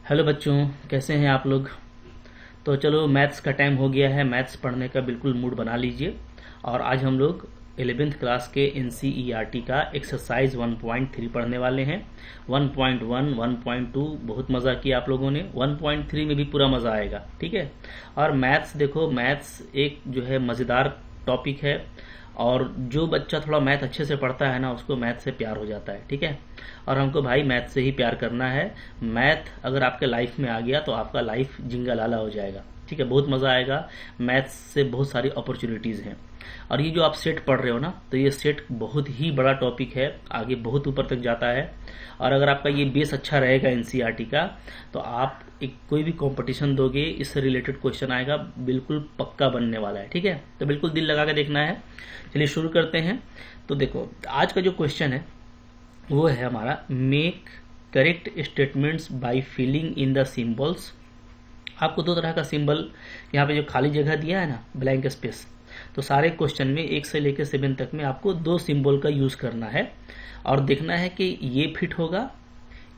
Hello बच्चों, कैसे हैं आप लोग। तो चलो मैथ्स का टाइम हो गया है। मैथ्स पढ़ने का बिल्कुल मूड बना लीजिए। और आज हम लोग 11th क्लास के NCERT का एक्सरसाइज 1.3 पढ़ने वाले हैं। 1.1, 1.2 बहुत मज़ा किया आप लोगों ने। 1.3 में भी पूरा मज़ा आएगा, ठीक है। और मैथ्स देखो, मैथ्स एक जो है मज़ेदार टॉपिक है। और जो बच्चा थोड़ा मैथ अच्छे से पढ़ता है ना, उसको मैथ से प्यार हो जाता है, ठीक है। और हमको भाई मैथ से ही प्यार करना है। मैथ अगर आपके लाइफ में आ गया तो आपका लाइफ जिंगा लाला हो जाएगा, ठीक है। बहुत मज़ा आएगा। मैथ्स से बहुत सारी अपॉर्चुनिटीज़ हैं। और ये जो आप सेट पढ़ रहे हो ना, तो ये सेट बहुत ही बड़ा टॉपिक है, आगे बहुत ऊपर तक जाता है। और अगर आपका ये बेस अच्छा रहेगा NCERT का, तो आप एक कोई भी कंपटीशन दोगे, इससे रिलेटेड क्वेश्चन आएगा, बिल्कुल पक्का बनने वाला है, ठीक है। तो बिल्कुल दिल लगा के देखना है। चलिए शुरू करते हैं। तो देखो, आज का जो क्वेश्चन है वो है हमारा, make correct statements by filling in the symbols. आपको दो तरह का सिंबल यहाँ पे जो खाली जगह दिया है ना, ब्लैंक स्पेस, तो सारे क्वेश्चन में 1 से लेकर 7 तक में आपको दो सिंबल का यूज करना है और देखना है कि ये फिट होगा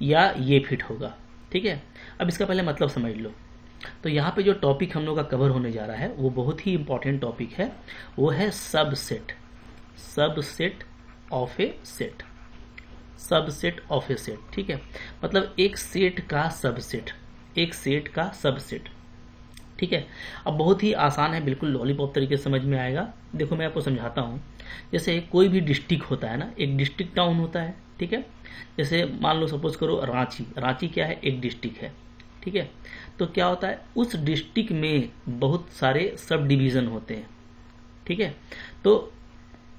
या ये फिट होगा, ठीक है। अब इसका पहले मतलब समझ लो। तो यहाँ पे जो टॉपिक हम लोग का कवर होने जा रहा है वो बहुत ही इंपॉर्टेंट टॉपिक है। वो है subset. Subset of A set. Subset of A set, ठीक है। मतलब एक सेट का सबसेट, एक सेट का सबसेट, ठीक है। अब बहुत ही आसान है, बिल्कुल लॉलीपॉप तरीके से समझ में आएगा। देखो मैं आपको समझाता हूँ। जैसे कोई भी डिस्ट्रिक्ट होता है ना, एक डिस्ट्रिक्ट टाउन होता है, ठीक है। जैसे मान लो सपोज करो रांची। रांची क्या है? एक डिस्ट्रिक्ट है, ठीक है। तो क्या होता है, उस डिस्ट्रिक्ट में बहुत सारे सब डिवीजन होते हैं, ठीक है। तो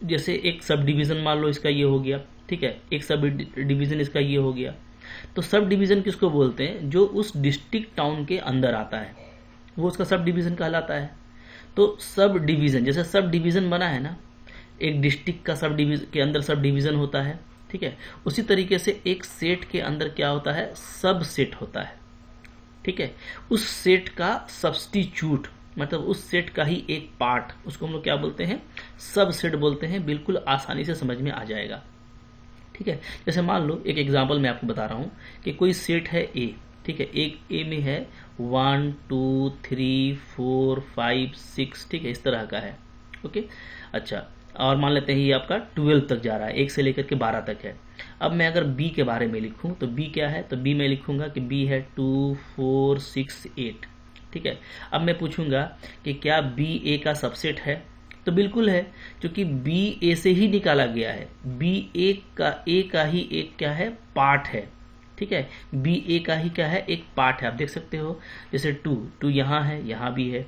जैसे एक सब डिवीजन मान लो इसका ये हो गया, ठीक है। एक सब डिवीजन इसका ये हो गया। तो सब डिवीजन किसको बोलते हैं? जो उस डिस्ट्रिक्ट टाउन के अंदर आता है, वो उसका सब डिवीजन कहलाता है। तो सब डिवीजन, जैसे सब डिवीजन बना है ना, एक डिस्ट्रिक्ट का सब डिवीजन के अंदर सब डिवीजन होता है, ठीक है। उसी तरीके से एक सेट के अंदर क्या होता है? सब सेट होता है, ठीक है। उस सेट का सब्स्टिट्यूट, मतलब उस सेट का ही एक पार्ट, उसको हम लोग क्या बोलते हैं? सब सेट बोलते हैं। बिल्कुल आसानी से समझ में आ जाएगा, ठीक है। जैसे मान लो एक एग्जांपल मैं आपको बता रहा हूँ कि कोई सेट है ए, ठीक है। एक ए में है 1 2 3 4 5 6, ठीक है, इस तरह का है, ओके। अच्छा, और मान लेते हैं ये आपका 12 तक जा रहा है, 1 से लेकर के 12 तक है। अब मैं अगर बी के बारे में लिखूं तो बी क्या है? तो बी में लिखूंगा कि बी है 2 4 6 8, ठीक है। अब मैं पूछूंगा कि क्या बी ए का सबसेट है? तो बिल्कुल है, क्योंकि बी ए से ही निकाला गया है। बी ए का ही एक क्या है? पार्ट है, ठीक है। बी ए का ही क्या है? एक पार्ट है। आप देख सकते हो, जैसे 2 यहाँ है, यहाँ भी है,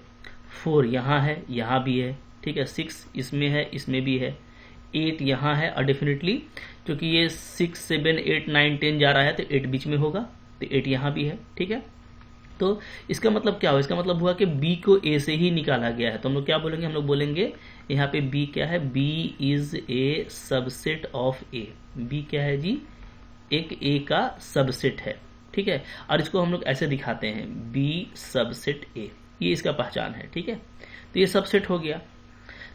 4 यहाँ है, यहाँ भी है, ठीक है। 6 इसमें है, इसमें भी है, 8 यहाँ है। और डेफिनेटली क्योंकि ये 6 7 8 9 10 जा रहा है तो 8 बीच में होगा, तो 8 यहाँ भी है, ठीक है। तो इसका मतलब क्या हुआ? इसका मतलब हुआ कि बी को ए से ही निकाला गया है। तो हम लोग क्या बोलेंगे? हम लोग बोलेंगे यहाँ पे बी क्या है? B is a subset of A. B क्या है जी? एक ए का सबसेट है, ठीक है। और इसको हम लोग ऐसे दिखाते हैं, बी सबसेट ए, ये इसका पहचान है, ठीक है। तो ये सबसेट हो गया।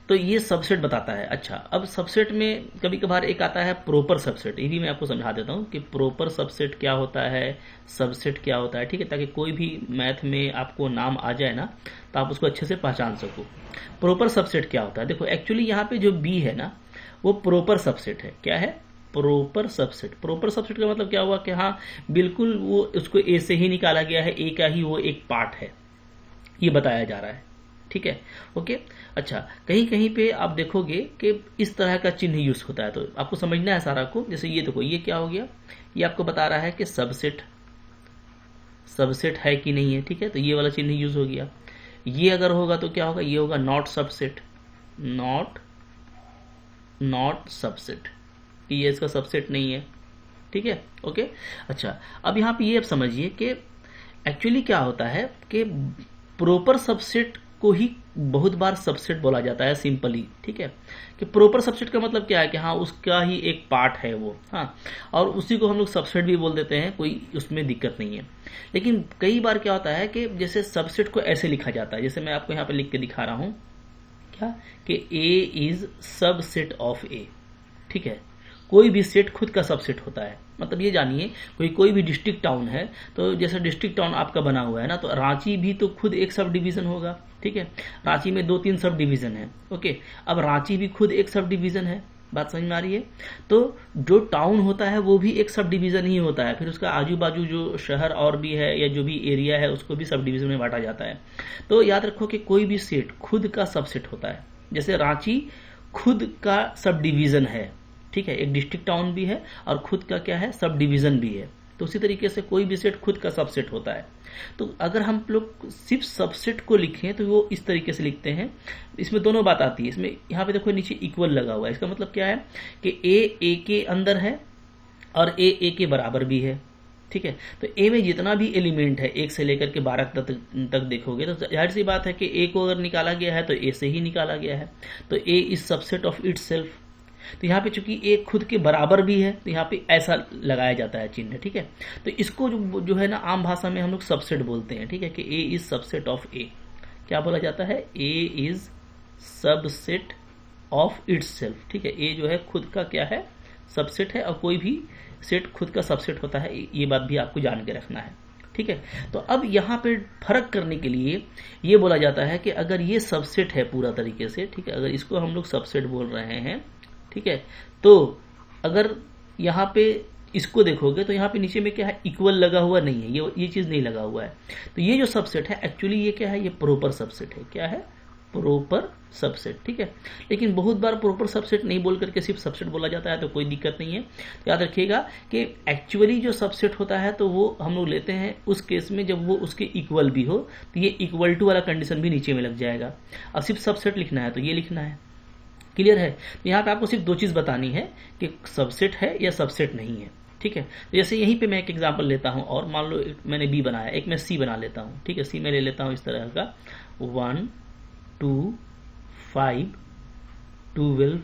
तो ये सबसेट बताता है। अच्छा, अब सबसेट में कभी कभार एक आता है प्रॉपर सबसेट। ये भी मैं आपको समझा देता हूँ कि प्रॉपर सबसेट क्या होता है, सबसेट क्या होता है, ठीक है। ताकि कोई भी मैथ में आपको नाम आ जाए ना, तो आप उसको अच्छे से पहचान सको। प्रॉपर सबसेट क्या होता है? देखो एक्चुअली यहाँ पे जो बी है ना, वो प्रॉपर सबसेट है। क्या है? Proper subset. प्रॉपर सबसेट का मतलब क्या हुआ कि हाँ बिल्कुल वो उसको ए से ही निकाला गया है, ए का ही वो एक पार्ट है, ये बताया जा रहा है, ठीक है, ओके। अच्छा, कहीं कहीं पे आप देखोगे कि इस तरह का चिन्ह यूज होता है, तो आपको समझना है सारा को। जैसे ये देखो, ये क्या हो गया? ये आपको बता रहा है कि सबसेट, सबसेट है कि नहीं है, ठीक है। तो ये वाला चिन्ह यूज हो गया। ये अगर होगा तो क्या होगा? ये होगा नॉट सबसेट। नॉट सबसेट, ये इसका सबसेट नहीं है, ठीक है, ओके। अच्छा, अब यहाँ पे ये अब समझिए कि एक्चुअली क्या होता है कि प्रॉपर सबसेट को ही बहुत बार सबसेट बोला जाता है, सिंपली, ठीक है। कि प्रॉपर सबसेट का मतलब क्या है कि हाँ उसका ही एक पार्ट है वो, हाँ, और उसी को हम लोग सबसेट भी बोल देते हैं, कोई उसमें दिक्कत नहीं है। लेकिन कई बार क्या होता है कि जैसे सबसेट को ऐसे लिखा जाता है, जैसे मैं आपको यहाँ पे लिख के दिखा रहा हूँ क्या, कि ए इज सबसेट ऑफ ए, ठीक है। कोई भी सेट खुद का सबसेट होता है। मतलब ये जानिए, कोई भी डिस्ट्रिक्ट टाउन है, तो जैसे डिस्ट्रिक्ट टाउन आपका बना हुआ है ना, तो रांची भी तो खुद एक सब डिवीजन होगा, ठीक है। रांची में 2-3 सब डिवीजन है, ओके। अब रांची भी खुद एक सब डिवीजन है, बात समझ में आ रही है। तो जो टाउन होता है वो भी एक सब डिवीजन ही होता है, फिर उसका आजू बाजू जो शहर और भी है या जो भी एरिया है उसको भी सब डिवीजन में बांटा जाता है। तो याद रखो कि कोई भी सेट खुद का सबसेट होता है। जैसे रांची खुद का सब डिवीजन है, ठीक है, एक डिस्ट्रिक्ट टाउन भी है और खुद का क्या है, सब डिवीजन भी है। तो उसी तरीके से कोई भी सेट खुद का सबसेट होता है। तो अगर हम लोग सिर्फ सबसेट को लिखें तो वो इस तरीके से लिखते हैं। इसमें दोनों बात आती है। इसमें यहाँ पे देखो नीचे इक्वल लगा हुआ है, इसका मतलब क्या है कि ए के अंदर है और ए के बराबर भी है, ठीक है। तो ए में जितना भी एलिमेंट है 1 से लेकर के 12 तक देखोगे तो जाहिर सी बात है कि ए को अगर निकाला गया है तो ए से ही निकाला गया है। तो ए इज सबसेट ऑफ इटसेल्फ। तो यहाँ पे चूंकि ए खुद के बराबर भी है तो यहाँ पे ऐसा लगाया जाता है चिन्ह, ठीक है। तो इसको जो है ना आम भाषा में हम लोग सबसेट बोलते हैं, ठीक है, कि ए इज सबसेट ऑफ ए। क्या बोला जाता है, ए इज सबसेट ऑफ इटसेल्फ, ठीक है। ए जो है खुद का क्या है, सबसेट है, और कोई भी सेट खुद का सबसेट होता है, ये बात भी आपको जान के रखना है, ठीक है। तो अब यहाँ पे फर्क करने के लिए ये बोला जाता है कि अगर ये सबसेट है पूरा तरीके से, ठीक है, अगर इसको हम लोग सबसेट बोल रहे हैं, ठीक है, तो अगर यहाँ पे इसको देखोगे तो यहाँ पे नीचे में क्या है, इक्वल लगा हुआ नहीं है, ये चीज नहीं लगा हुआ है। तो ये जो सबसेट है एक्चुअली ये क्या है, ये प्रॉपर सबसेट है। क्या है, प्रॉपर सबसेट, ठीक है। लेकिन बहुत बार प्रॉपर सबसेट नहीं बोल करके सिर्फ सबसेट बोला जाता है, तो कोई दिक्कत नहीं है। तो याद रखिएगा कि एक्चुअली जो सबसेट होता है तो वो हम लोग लेते हैं उस केस में जब वो उसके इक्वल भी हो, तो ये इक्वल टू वाला कंडीशन भी नीचे में लग जाएगा। अब सिर्फ सबसेट लिखना है तो ये लिखना है, क्लियर है। तो यहाँ पे आपको सिर्फ 2 चीज बतानी है कि सबसेट है या सबसेट नहीं है, ठीक है। तो जैसे यहीं पे मैं एक एग्जांपल लेता हूं, और मान लो मैंने बी बनाया, एक मैं सी बना लेता हूं, ठीक है। सी में ले लेता हूं इस तरह का 1 2 5 12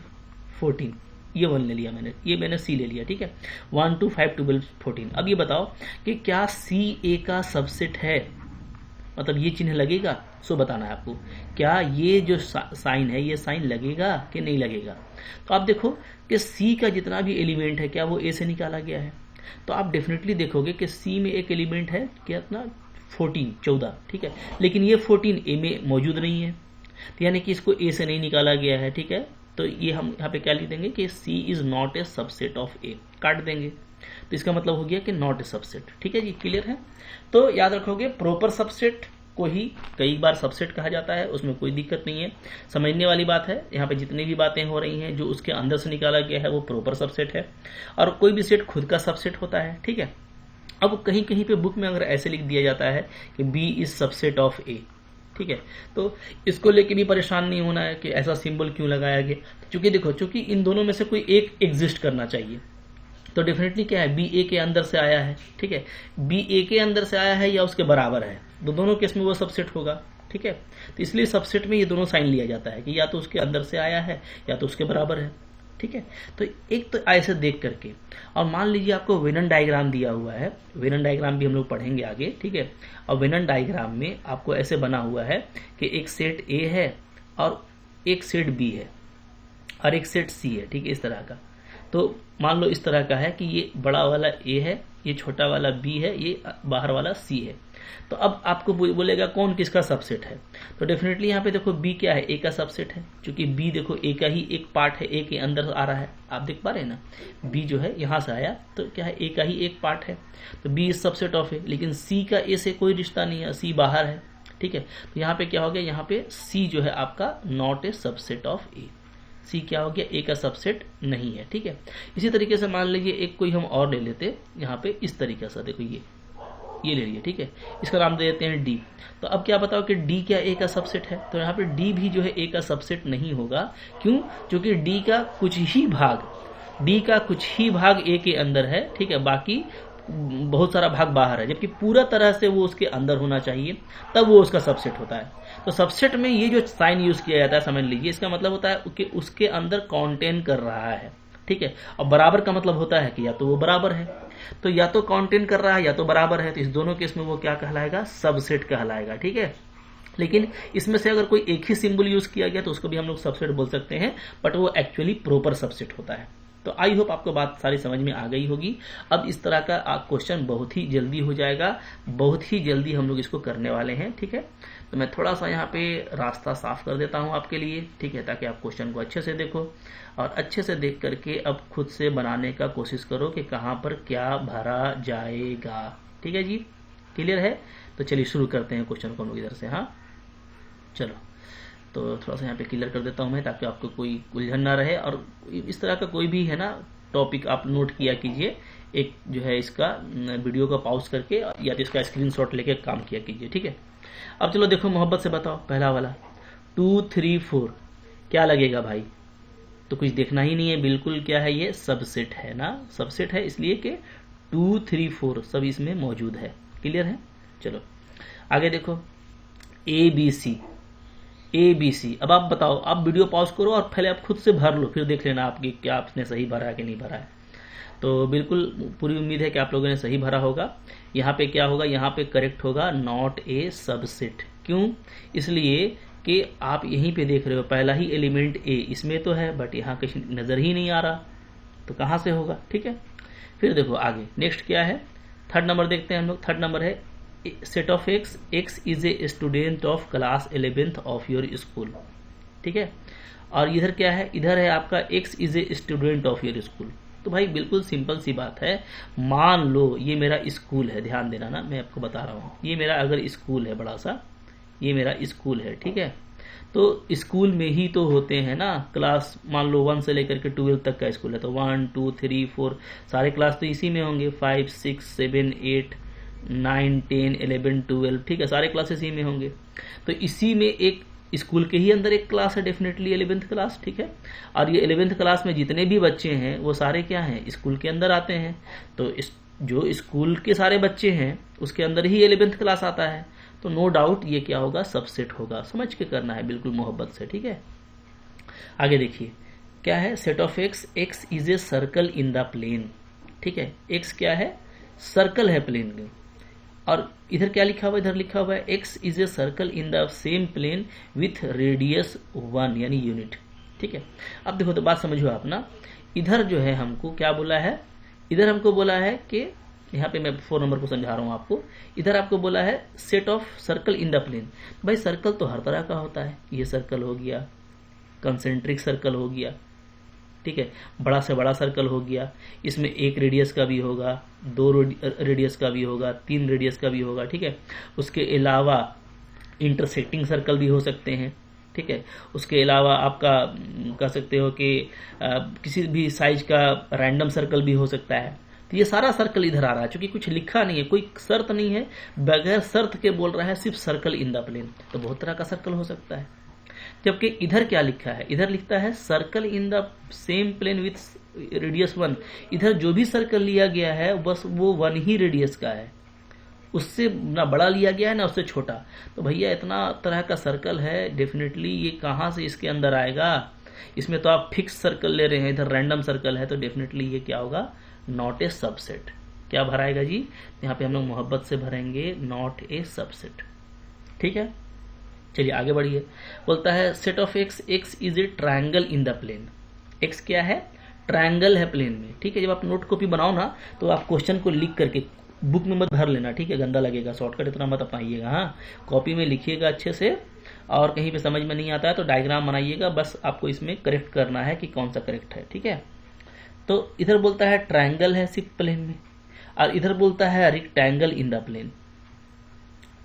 14, ये 1 ले लिया मैंने, ये मैंने सी ले लिया, ठीक है। 1 2 5 12 14। अब ये बताओ कि क्या सी ए का सबसेट है, मतलब ये चिन्ह लगेगा, सो बताना है आपको। क्या ये जो साइन है ये साइन लगेगा कि नहीं लगेगा। तो आप देखो कि सी का जितना भी एलिमेंट है क्या वो ए से निकाला गया है। तो आप डेफिनेटली देखोगे कि सी में एक एलिमेंट है कितना, 14, ठीक है। लेकिन ये 14 ए में मौजूद नहीं है, तो यानी कि इसको ए से नहीं निकाला गया है, ठीक है। तो ये हम यहाँ पे क्या लिख देंगे कि C is not a subset of A, काट देंगे। तो इसका मतलब हो गया कि नॉट ए सबसेट, ठीक है जी, क्लियर है। तो याद रखोगे प्रॉपर सबसेट को ही कई बार सबसेट कहा जाता है, उसमें कोई दिक्कत नहीं है, समझने वाली बात है। यहाँ पे जितनी भी बातें हो रही हैं जो उसके अंदर से निकाला गया है वो प्रॉपर सबसेट है, और कोई भी सेट खुद का सबसेट होता है, ठीक है। अब कहीं कहीं पे बुक में अगर ऐसे लिख दिया जाता है कि B is subset of A, ठीक है, तो इसको लेके भी परेशान नहीं होना है कि ऐसा सिंबल क्यों लगाया गया। चूंकि देखो, चूंकि इन दोनों में से कोई एक एग्जिस्ट करना चाहिए, तो डेफिनेटली क्या है, बी ए के अंदर से आया है, ठीक है। बी ए के अंदर से आया है या उसके बराबर है, तो दोनों केस में वो सबसेट होगा, ठीक है। तो इसलिए सबसेट में ये दोनों साइन लिया जाता है कि या तो उसके अंदर से आया है या तो उसके बराबर है, ठीक है। तो एक तो ऐसे देख करके, और मान लीजिए आपको वेनन डायग्राम दिया हुआ है, वेनन डायग्राम भी हम लोग पढ़ेंगे आगे, ठीक है। और वेनन डायग्राम में आपको ऐसे बना हुआ है कि एक सेट ए है और एक सेट बी है और एक सेट सी है, ठीक है, इस तरह का। तो मान लो इस तरह का है कि ये बड़ा वाला ए है, ये छोटा वाला बी है, ये बाहर वाला सी है। तो अब आपको बोलेगा कौन किसका सबसेट है, तो डेफिनेटली यहाँ पे देखो बी क्या है, ए का सबसेट है, क्योंकि बी देखो ए का ही एक पार्ट है, ए के अंदर आ रहा है, आप देख पा रहे हैं ना, बी जो है यहाँ से आया तो क्या है, ए का ही एक पार्ट है, तो बी इज सबसेट ऑफ ए। लेकिन सी का ए से कोई रिश्ता नहीं है, सी बाहर है, ठीक है। तो यहाँ पे क्या हो गया, यहाँ पे सी जो है आपका नॉट ए सबसेट ऑफ ए, सी क्या हो गया, ए का सबसेट नहीं है, ठीक है। इसी तरीके से मान लीजिए एक कोई हम और ले लेते यहाँ पे इस तरीके से, देखो ये ले लिए, ठीक है, इसका नाम दे देते हैं डी। तो अब क्या बताओ कि डी क्या ए का सबसेट है, तो यहाँ पे डी भी जो है ए का सबसेट नहीं होगा। क्यों, क्योंकि डी का कुछ ही भाग ए के अंदर है, ठीक है, बाकी बहुत सारा भाग बाहर है, जबकि पूरा तरह से वो उसके अंदर होना चाहिए, तब वो उसका सबसेट होता है। तो सबसेट में ये जो साइन यूज किया जाता है, समझ लीजिए, इसका मतलब होता है कि उसके अंदर कॉन्टेन कर रहा है, ठीक है। और बराबर का मतलब होता है कि या तो वो बराबर है, तो या तो कॉन्टेन कर रहा है या तो बराबर है, तो इस दोनों केस में वो क्या कहलाएगा, सबसेट कहलाएगा, ठीक है। लेकिन इसमें से अगर कोई एक ही सिंबल यूज किया गया तो उसको भी हम लोग सबसेट बोल सकते हैं, बट वो एक्चुअली प्रॉपर सबसेट होता है, तो आई होप आपको बात सारी समझ में आ गई होगी। अब इस तरह का क्वेश्चन बहुत ही जल्दी हो जाएगा, बहुत ही जल्दी हम लोग इसको करने वाले हैं, ठीक है। तो मैं थोड़ा सा यहाँ पे रास्ता साफ कर देता हूँ आपके लिए, ठीक है, ताकि आप क्वेश्चन को अच्छे से देखो और अच्छे से देख करके अब खुद से बनाने का कोशिश करो कि कहाँ पर क्या भरा जाएगा, ठीक है जी। क्लियर है? तो चलिए शुरू करते हैं क्वेश्चन को हम लोग इधर से। हाँ चलो, तो थोड़ा सा यहाँ पे क्लियर कर देता हूँ मैं, ताकि आपको कोई उलझन ना रहे। और इस तरह का कोई भी है ना टॉपिक आप नोट किया कीजिए, एक जो है इसका वीडियो को पॉज करके या तो इसका स्क्रीनशॉट लेके काम किया कीजिए, ठीक है। अब चलो देखो, मोहब्बत से बताओ, पहला वाला 2 3 4 क्या लगेगा भाई? तो कुछ देखना ही नहीं है, बिल्कुल क्या है ये? सबसेट है ना, सबसेट है, इसलिए कि 2 3 4 सब इसमें मौजूद है। क्लियर है? चलो आगे देखो, ABC। अब आप बताओ, आप वीडियो पॉज करो और पहले आप खुद से भर लो, फिर देख लेना आपकी क्या आपने सही भरा है कि नहीं भरा है। तो बिल्कुल पूरी उम्मीद है कि आप लोगों ने सही भरा होगा। यहाँ पे क्या होगा? यहाँ पे करेक्ट होगा नॉट ए सबसेट। क्यों? इसलिए कि आप यहीं पे देख रहे हो पहला ही एलिमेंट ए इसमें तो है, बट यहाँ कहीं नजर ही नहीं आ रहा, तो कहाँ से होगा? ठीक है, फिर देखो आगे नेक्स्ट क्या है, थर्ड नंबर देखते हैं हम लोग। थर्ड नंबर है set of X is a student of class 11th of your school. ठीक है, और इधर क्या है? इधर है आपका x is a student of your school. तो भाई बिल्कुल सिंपल सी बात है, मान लो ये मेरा स्कूल है, ध्यान देना ना, मैं आपको बता रहा हूँ, ये मेरा अगर स्कूल है बड़ा सा, ये मेरा स्कूल है, ठीक है। तो स्कूल में ही तो होते हैं ना क्लास, मान लो 1 से लेकर के 12 तक का स्कूल है, तो 1 2 3 4 सारे क्लास तो इसी में होंगे, 5 6 7 8 9 10 11 12, ठीक है, सारे क्लास इसी में होंगे। तो इसी में एक स्कूल के ही अंदर एक क्लास है डेफिनेटली 11th क्लास, ठीक है। और ये 11th क्लास में जितने भी बच्चे हैं वो सारे क्या हैं? स्कूल के अंदर आते हैं। तो जो स्कूल के सारे बच्चे हैं उसके अंदर ही 11th क्लास आता है, तो नो डाउट ये क्या होगा? सबसेट होगा। समझ के करना है बिल्कुल मोहब्बत से, ठीक है। आगे देखिए क्या है, set of X is a circle in the plane. ठीक है, एक्स क्या है? सर्कल है प्लेन में। और इधर क्या लिखा हुआ है? इधर लिखा हुआ है X is a circle in the same plane with radius 1 यानी यूनिट। ठीक है, अब देखो तो बात समझो आप ना, इधर जो है हमको क्या बोला है? इधर हमको बोला है कि यहाँ पे मैं 4 नंबर को समझा रहा हूँ आपको, इधर आपको बोला है set of circle in the plane. भाई सर्कल तो हर तरह का होता है, ये सर्कल हो गया, कंसेंट्रिक सर्कल हो गया, ठीक है, बड़ा से बड़ा सर्कल हो गया, इसमें 1 रेडियस का भी होगा, 2 रेडियस का भी होगा, 3 रेडियस का भी होगा, ठीक है। उसके अलावा इंटरसेक्टिंग सर्कल भी हो सकते हैं, ठीक है। उसके अलावा आपका कह सकते हो कि किसी भी साइज का रैंडम सर्कल भी हो सकता है। तो ये सारा सर्कल इधर आ रहा है, क्योंकि कुछ लिखा नहीं है, कोई शर्त नहीं है, बगैर शर्त के बोल रहा है सिर्फ सर्कल इन द प्लेन, तो बहुत तरह का सर्कल हो सकता है। जबकि इधर क्या लिखा है? इधर लिखता है circle in the same plane with radius 1। इधर जो भी सर्कल लिया गया है बस वो 1 ही रेडियस का है, उससे ना बड़ा लिया गया है ना उससे छोटा। तो भैया इतना तरह का सर्कल है, डेफिनेटली ये कहाँ से इसके अंदर आएगा? इसमें तो आप फिक्स सर्कल ले रहे हैं, इधर रैंडम सर्कल है, तो डेफिनेटली ये क्या होगा? Not a subset. क्या भराएगा जी? यहाँ पे हम लोग मोहब्बत से भरेंगे नॉट ए सबसेट, ठीक है। चलिए आगे बढ़िए, बोलता है set of X is a triangle in the plane. X क्या है? ट्रायंगल है प्लेन में, ठीक है। जब आप नोट कॉपी बनाओ ना तो आप क्वेश्चन को लिख करके बुक में मत भर लेना, ठीक है, गंदा लगेगा, शॉर्टकट इतना मत अपनाइएगा। हाँ, कॉपी में लिखिएगा अच्छे से, और कहीं पे समझ में नहीं आता है तो डायग्राम बनाइएगा, बस आपको इसमें करेक्ट करना है कि कौन सा करेक्ट है, ठीक है। तो इधर बोलता है ट्रायंगल है सिर्फ प्लेन में, और इधर बोलता है रेक्टेंगल इन द प्लेन,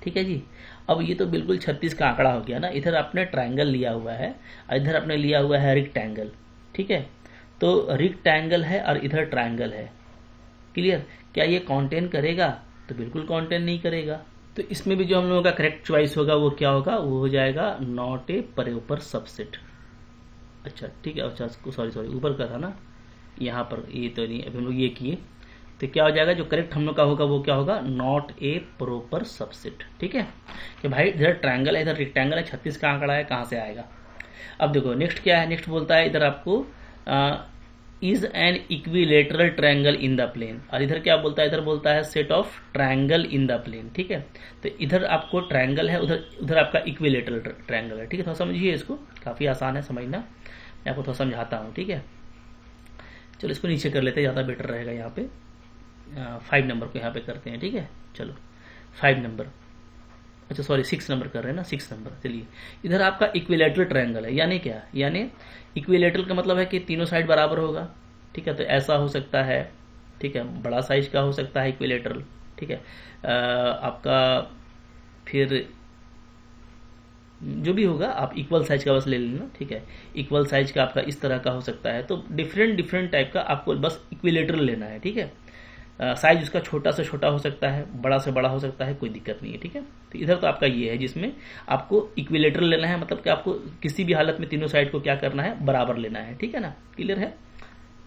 ठीक है जी। अब ये तो बिल्कुल 36 का आंकड़ा हो गया ना, इधर आपने ट्रायंगल लिया हुआ है और इधर आपने लिया हुआ है रेक्टेंगल, ठीक है। तो रेक्टेंगल है और इधर ट्रायंगल है, क्लियर। क्या ये कॉन्टेन करेगा? तो बिल्कुल कॉन्टेन नहीं करेगा। तो इसमें भी जो हम लोगों का करेक्ट चॉइस होगा वो क्या होगा? वो हो जाएगा नॉट ए प्रॉपर सबसेट। अच्छा ठीक है, अच्छा सॉरी ऊपर का था ना, यहाँ पर ये तो नहीं, अभी हम लोग ये किए, तो क्या हो जाएगा? जो करेक्ट हम लोग का होगा वो क्या होगा? नॉट ए प्रॉपर सबसेट, ठीक है। कि भाई इधर ट्रायंगल है, इधर रेक्टेंगल है, 36 का आंकड़ा है, कहाँ से आएगा? अब देखो नेक्स्ट क्या है, नेक्स्ट बोलता है इधर आपको is an equilateral triangle in the plane, और इधर क्या बोलता है? इधर बोलता है set of triangle in the plane, ठीक है। तो इधर आपको ट्रायंगल है, उधर आपका इक्विलेटरल ट्रायंगल है, ठीक है। थोड़ा समझिए इसको, काफी आसान है समझना, मैं आपको थोड़ा समझाता हूँ, ठीक है। चलो इसको नीचे कर लेते हैं, ज़्यादा बेटर रहेगा। यहाँ पे 5 नंबर को यहाँ पे करते हैं, ठीक है। चलो 5 नंबर, अच्छा सॉरी 6 नंबर कर रहे हैं ना, 6 नंबर। चलिए इधर आपका इक्विलेटरल ट्रायंगल है, यानी क्या, यानी इक्विलेटरल का मतलब है कि तीनों साइड बराबर होगा, ठीक है। तो ऐसा हो सकता है, ठीक है, बड़ा साइज का हो सकता है इक्विलेटरल, ठीक है। आपका फिर जो भी होगा आप इक्वल साइज का बस ले लेना, ठीक है। इक्वल साइज का आपका इस तरह का हो सकता है। तो डिफरेंट टाइप का आपको बस इक्विलेटरल लेना है, ठीक है। साइज उसका छोटा से छोटा हो सकता है, बड़ा से बड़ा हो सकता है, कोई दिक्कत नहीं है, ठीक है। तो इधर तो आपका ये है जिसमें आपको इक्विलेटरल लेना है, मतलब कि आपको किसी भी हालत में तीनों साइड को क्या करना है, बराबर लेना है, ठीक है ना, क्लियर है।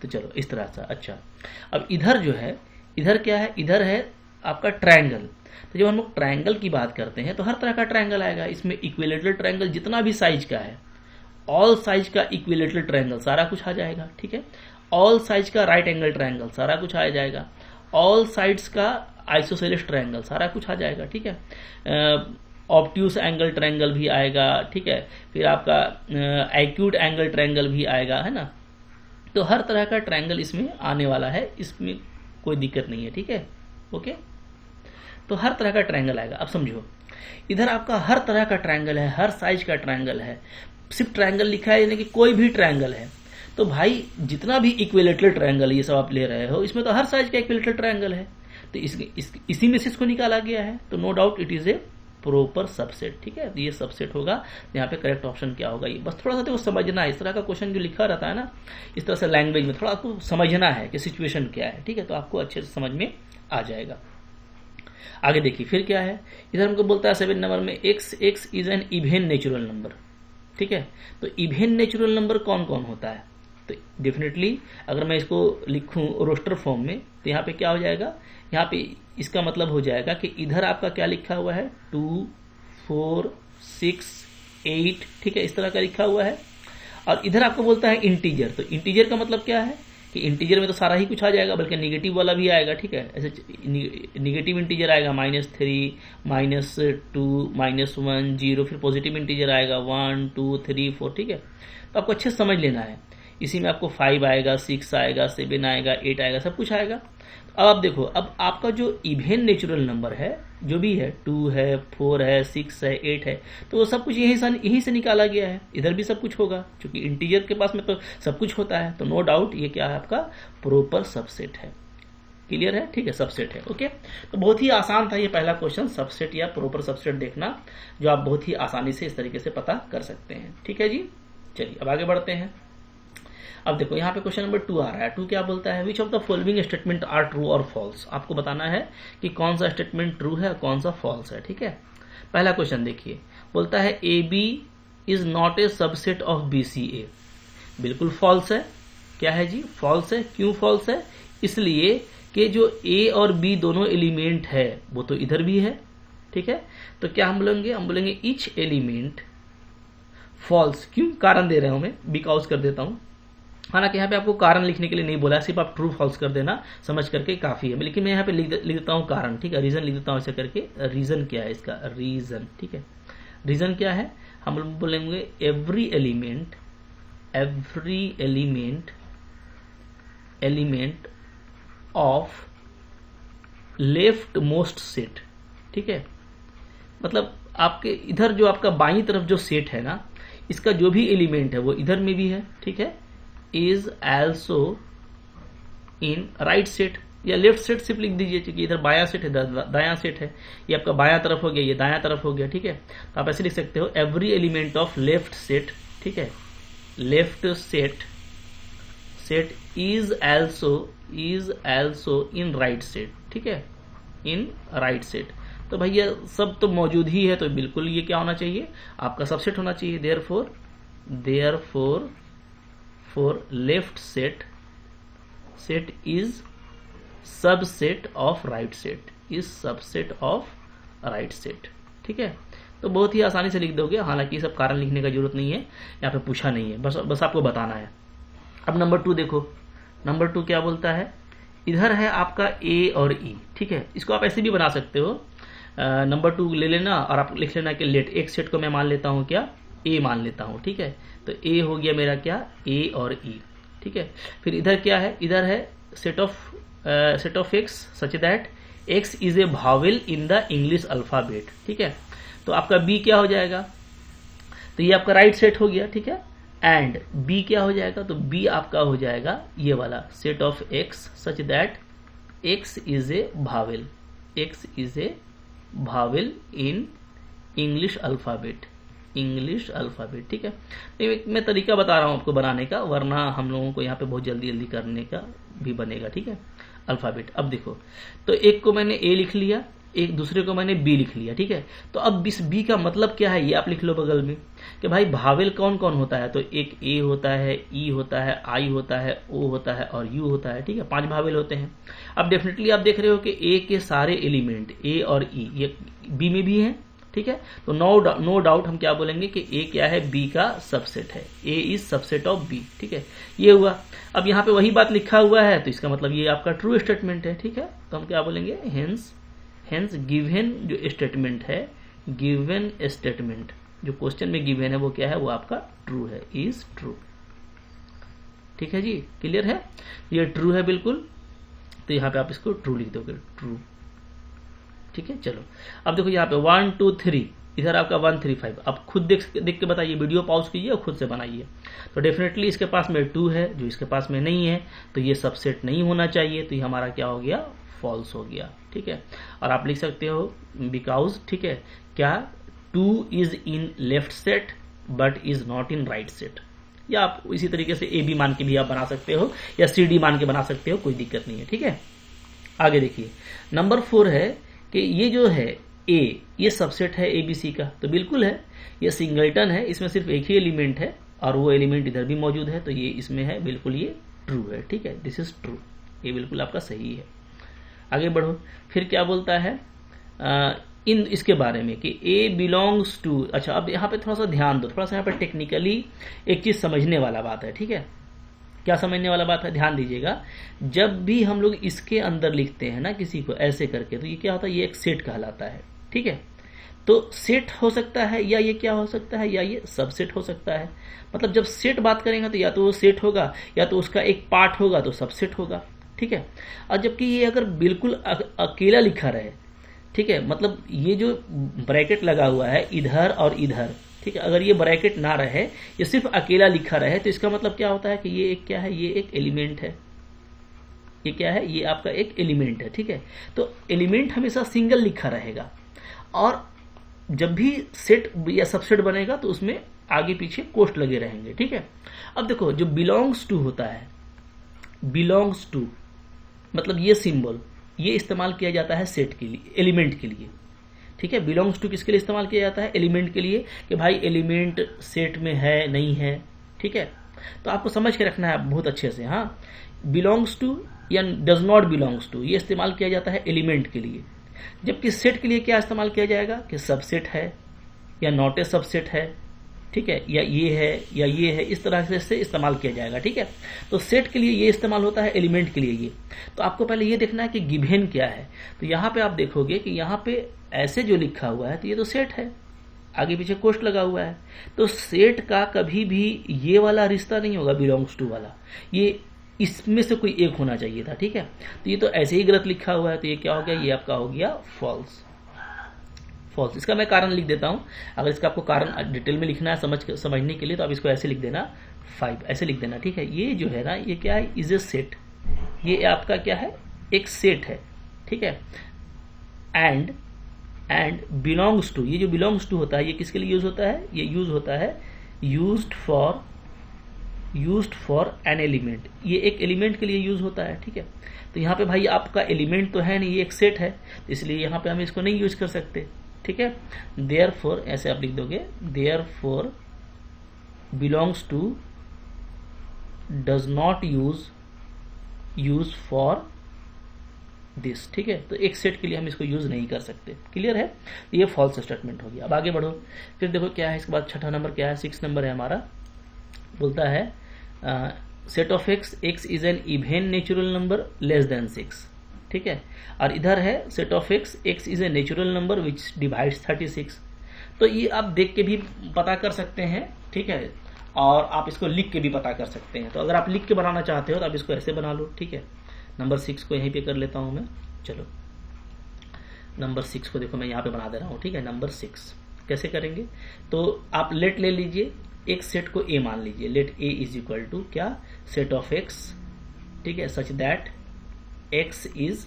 तो चलो इस तरह से। अच्छा अब इधर जो है, इधर क्या है, इधर है आपका ट्रायंगल। तो जब हम लोग ट्रायंगल की बात करते हैं तो हर तरह का ट्रायंगल आएगा इसमें। इक्विलेटरल ट्रायंगल जितना भी साइज का है, ऑल साइज का इक्विलेटरल ट्रायंगल सारा कुछ आ जाएगा, ठीक है। ऑल साइज का राइट एंगल ट्रायंगल सारा कुछ आ जाएगा। ऑल साइड्स का आइसोसेलेस ट्रायंगल सारा कुछ आ जाएगा, ठीक है। ऑब्ट्यूस एंगल ट्रायंगल भी आएगा, ठीक है। फिर आपका एक्यूट एंगल ट्रायंगल भी आएगा, है ना। तो हर तरह का ट्रायंगल इसमें आने वाला है, इसमें कोई दिक्कत नहीं है, ठीक है, ओके। तो हर तरह का ट्रायंगल आएगा। अब समझो इधर आपका हर तरह का ट्रायंगल है, हर साइज का ट्रायंगल है। सिर्फ ट्रायंगल लिखा है यानी कि कोई भी ट्रायंगल है। तो भाई जितना भी इक्विलेटरल ट्रायंगल ये सब आप ले रहे हो, इसमें तो हर साइज का इक्विलेटरल ट्रायंगल है। तो इसी में से इसको निकाला गया है। तो no doubt it is a proper subset, ठीक है। तो ये सबसेट होगा। यहाँ पे करेक्ट ऑप्शन क्या होगा, ये बस थोड़ा सा तो समझना है। इस तरह का क्वेश्चन जो लिखा रहता है ना, इस तरह से लैंग्वेज में थोड़ा आपको समझना है कि सिचुएशन क्या है, ठीक है। तो आपको अच्छे से समझ में आ जाएगा। आगे देखिए फिर क्या है, इधर हमको बोलता है 7 नंबर में x is an even natural number, ठीक है। तो इवेन नेचुरल नंबर कौन कौन होता है, तो डेफिनेटली अगर मैं इसको लिखूं रोस्टर फॉर्म में तो यहाँ पे क्या हो जाएगा, यहाँ पे इसका मतलब हो जाएगा कि इधर आपका क्या लिखा हुआ है 2, 4, 6, 8, ठीक है, इस तरह का लिखा हुआ है। और इधर आपको बोलता है इंटीजर। तो इंटीजर का मतलब क्या है कि इंटीजर में तो सारा ही कुछ आ जाएगा, बल्कि निगेटिव वाला भी आएगा, ठीक है। ऐसे निगेटिव इंटीजर आएगा -3, -2, -1, 0, फिर पॉजिटिव इंटीजर आएगा 1, 2, 3, 4, ठीक है। तो आपको अच्छे से समझ लेना है। इसी में आपको 5 आएगा, 6 आएगा, 7 आएगा, 8 आएगा, सब कुछ आएगा। अब आप देखो, अब आपका जो इवेन नेचुरल नंबर है, जो भी है 2 है, 4 है, 6 है, 8 है, तो वो सब कुछ यहीं से निकाला गया है। इधर भी सब कुछ होगा, क्योंकि इंटीजर के पास में तो सब कुछ होता है। तो नो डाउट ये क्या है, आपका प्रॉपर सबसेट है। क्लियर है, ठीक है, सबसेट है, ओके। तो बहुत ही आसान था ये पहला क्वेश्चन, सबसेट या प्रॉपर सबसेट देखना, जो आप बहुत ही आसानी से इस तरीके से पता कर सकते हैं, ठीक है जी। चलिए अब आगे बढ़ते हैं। अब देखो यहाँ पे क्वेश्चन नंबर 2 आ रहा है। 2 क्या बोलता है, which of the following statement are true और फॉल्स। आपको बताना है कि कौन सा स्टेटमेंट ट्रू है, कौन सा फॉल्स है, ठीक है। पहला क्वेश्चन देखिए, बोलता है A B is not a subset of B C A. बिल्कुल फॉल्स है। क्या है जी, फॉल्स है। क्यों फॉल्स है, इसलिए कि जो ए और बी दोनों एलिमेंट है वो तो इधर भी है, ठीक है। तो क्या हम बोलेंगे ईच एलिमेंट फॉल्स। क्यों, कारण दे रहा हूं मैं, बिकॉज कर देता हूं। हालांकि यहाँ पे आपको कारण लिखने के लिए नहीं बोला, सिर्फ आप ट्रू फॉल्स कर देना, समझ करके काफी है। लेकिन मैं यहाँ पे लिख देता हूँ कारण, ठीक है, रीजन लिख देता हूँ ऐसे करके। रीजन क्या है इसका, रीजन, ठीक है। रीजन क्या है, हम बोलेंगे every element of left most set, ठीक है। मतलब आपके इधर जो आपका बाईं तरफ जो सेट है ना, इसका जो भी एलिमेंट है वो इधर में भी है, ठीक है। Is also in right set या लेफ्ट सेट सिर्फ लिख दीजिए, क्योंकि इधर बायां सेट है, दायां सेट है। ये आपका बायां तरफ हो गया, ये दायां तरफ हो गया, ठीक है। तो आप ऐसे लिख सकते हो every element of left set, ठीक है, left set is also in right set, ठीक है, इन राइट सेट। तो भैया सब तो मौजूद ही है, तो बिल्कुल ये क्या होना चाहिए, आपका सबसेट होना चाहिए। Therefore left set is subset of right set, ठीक है। तो बहुत ही आसानी से लिख दोगे, हालांकि सब कारण लिखने का जरूरत नहीं है, यहाँ पे पूछा नहीं है, बस आपको बताना है। अब नंबर 2 देखो, नंबर 2 क्या बोलता है, इधर है आपका ए और ई, ठीक है। इसको आप ऐसे भी बना सकते हो, नंबर 2 ले लेना और आप लिख लेना कि लेट एक सेट को मैं मान लेता हूं क्या, ए मान लेता हूं, ठीक है। तो ए हो गया मेरा क्या, ए और ई, ठीक है। फिर इधर क्या है, इधर है set of x such that x is A vowel in the English alphabet, ठीक है। तो आपका बी क्या हो जाएगा, तो ये आपका राइट सेट हो गया, ठीक है। एंड बी क्या हो जाएगा, तो बी आपका हो जाएगा ये वाला set of x such that x is A vowel, x is A vowel in English alphabet, English alphabet, ठीक है। तो मैं तरीका बता रहा हूं आपको बनाने का, वरना हम लोगों को यहाँ पे बहुत जल्दी जल्दी करने का भी बनेगा, ठीक है। अल्फाबेट, अब देखो, तो एक को मैंने ए लिख लिया, एक दूसरे को मैंने बी लिख लिया, ठीक है। तो अब इस बी का मतलब क्या है ये आप लिख लो बगल में कि भाई भावेल कौन कौन होता है, तो एक ए होता है, ई होता है, आई होता है, ओ होता है और यू होता है, ठीक है। 5 भावेल होते हैं। अब डेफिनेटली आप देख रहे हो कि ए के सारे एलिमेंट ए और ई ये बी में भी हैं, ठीक है। तो नो डाउट हम क्या बोलेंगे कि ए क्या है, बी का सबसेट है, ए इज सबसेट ऑफ बी, ठीक है। ये हुआ। अब यहाँ पे वही बात लिखा हुआ है तो इसका मतलब ये आपका ट्रू स्टेटमेंट है, ठीक है। तो हम क्या बोलेंगे, हेंस गिवन जो स्टेटमेंट है, गिवन स्टेटमेंट जो क्वेश्चन में गिवन है वो क्या है, वो आपका ट्रू है, इज ट्रू, ठीक है जी। क्लियर है, ये ट्रू है बिल्कुल। तो यहाँ पे आप इसको ट्रू लिख दोगे, ट्रू, ठीक है। चलो अब देखो यहाँ पे 1 2 3, इधर आपका 1 3 5। अब खुद देख के बताइए, वीडियो पॉज कीजिए और खुद से बनाइए। तो डेफिनेटली इसके पास में 2 है, जो इसके पास में नहीं है, तो ये सबसेट नहीं होना चाहिए, तो ये हमारा क्या हो गया, फॉल्स हो गया, ठीक है। और आप लिख सकते हो बिकॉज, ठीक है, क्या 2 is in left set but is not in right set. या आप इसी तरीके से ए बी मान के भी आप बना सकते हो या सी डी मान के बना सकते हो, कोई दिक्कत नहीं है, ठीक है। आगे देखिए नंबर 4 है कि ये जो है ए, ये सबसेट है एबीसी का, तो बिल्कुल है, ये सिंगलटन है, इसमें सिर्फ एक ही एलिमेंट है और वो एलिमेंट इधर भी मौजूद है, तो ये इसमें है, बिल्कुल ये ट्रू है, ठीक है। दिस इज ट्रू, ये बिल्कुल आपका सही है। आगे बढ़ो, फिर क्या बोलता है इन इसके बारे में कि ए बिलोंग्स टू। अच्छा, अब यहाँ पे थोड़ा सा ध्यान दो, थोड़ा सा यहाँ पे टेक्निकली एक चीज समझने वाला बात है, ठीक है। क्या समझने वाला बात है, ध्यान दीजिएगा। जब भी हम लोग इसके अंदर लिखते हैं ना किसी को ऐसे करके, तो ये क्या होता है, ये एक सेट कहलाता है, ठीक है। तो सेट हो सकता है या ये क्या हो सकता है, या ये सबसेट हो सकता है। मतलब जब सेट बात करेंगे तो या तो वो सेट होगा या तो उसका एक पार्ट होगा तो सबसेट होगा, ठीक है। और जबकि ये अगर बिल्कुल अकेला लिखा रहे, ठीक है, मतलब ये जो ब्रैकेट लगा हुआ है इधर और इधर, ठीक है, अगर ये ब्रैकेट ना रहे, ये सिर्फ अकेला लिखा रहे, तो इसका मतलब क्या होता है कि ये एक क्या है, ये एक एलिमेंट है, ये क्या है, ये आपका एक एलिमेंट है, ठीक है। तो एलिमेंट हमेशा सिंगल लिखा रहेगा, और जब भी सेट या सबसेट बनेगा तो उसमें आगे पीछे कोष्ठ लगे रहेंगे, ठीक है। अब देखो जो बिलोंग्स टू होता है, बिलोंग्स टू मतलब ये सिंबल ये इस्तेमाल किया जाता है सेट के लिए, एलिमेंट के लिए, ठीक है। बिलोंग्स टू किसके लिए इस्तेमाल किया जाता है, एलिमेंट के लिए, कि भाई एलिमेंट सेट में है नहीं है, ठीक है। तो आपको समझ के रखना है बहुत अच्छे से। हाँ, बिलोंग्स टू या डज नॉट बिलोंग्स टू ये इस्तेमाल किया जाता है एलिमेंट के लिए, जबकि सेट के लिए क्या इस्तेमाल किया जाएगा कि सबसेट है या नॉट ए सबसेट है, ठीक है, या ये है, इस तरह से इस्तेमाल किया जाएगा, ठीक है। तो सेट के लिए ये इस्तेमाल होता है, एलिमेंट के लिए ये। तो आपको पहले ये देखना है कि गिवन क्या है। तो यहाँ पे आप देखोगे कि यहाँ पे ऐसे जो लिखा हुआ है तो ये तो सेट है, आगे पीछे कोष्ठ लगा हुआ है, तो सेट का कभी भी ये वाला रिश्ता नहीं होगा बिलोंग्स टू वाला, ये इसमें से कोई एक होना चाहिए था, ठीक है। तो ये तो ऐसे ही गलत लिखा हुआ है, तो ये क्या हो गया, ये आपका हो गया फॉल्स, फॉल्स। इसका मैं कारण लिख देता हूं, अगर इसका आपको कारण डिटेल में लिखना है समझने के लिए, तो आप इसको ऐसे लिख देना 5, ऐसे लिख देना, ठीक है। ये जो है ना, ये क्या है, इज ए सेट, ये आपका क्या है, एक सेट है, ठीक है। एंड बिलोंग्स टू, ये जो बिलोंग्स टू होता है ये किसके लिए यूज होता है, ये यूज होता है यूज्ड फॉर एन एलिमेंट, ये एक एलिमेंट के लिए यूज होता है, ठीक है। तो यहाँ पे भाई आपका एलिमेंट तो है नहीं, ये एक सेट है, इसलिए यहाँ पे हम इसको नहीं यूज कर सकते, ठीक है। देयरफॉर ऐसे आप लिख दोगे, therefore belongs to does not use for this, ठीक है। तो एक सेट के लिए हम इसको यूज नहीं कर सकते, क्लियर है। ये फॉल्स स्टेटमेंट हो गया। अब आगे बढ़ो, फिर देखो क्या है इसके बाद, छठा नंबर क्या है, 6 नंबर है हमारा। बोलता है set of X is an even natural number less than 6, ठीक है। और इधर है set of X is a natural number which divides 36। तो ये आप देख के भी पता कर सकते हैं, ठीक है। और आप इसको लिख के भी पता कर सकते हैं। तो अगर आप लिख के बनाना चाहते हो तो आप इसको ऐसे बना लो, ठीक है। नंबर 6 को यहीं पे कर लेता हूं मैं। चलो नंबर 6 को देखो मैं यहाँ पे बना दे रहा हूँ, ठीक है। नंबर 6 कैसे करेंगे, तो आप लेट ले लीजिए, एक सेट को ए मान लीजिए। Let A is equal to क्या, सेट ऑफ एक्स, ठीक है, such that x is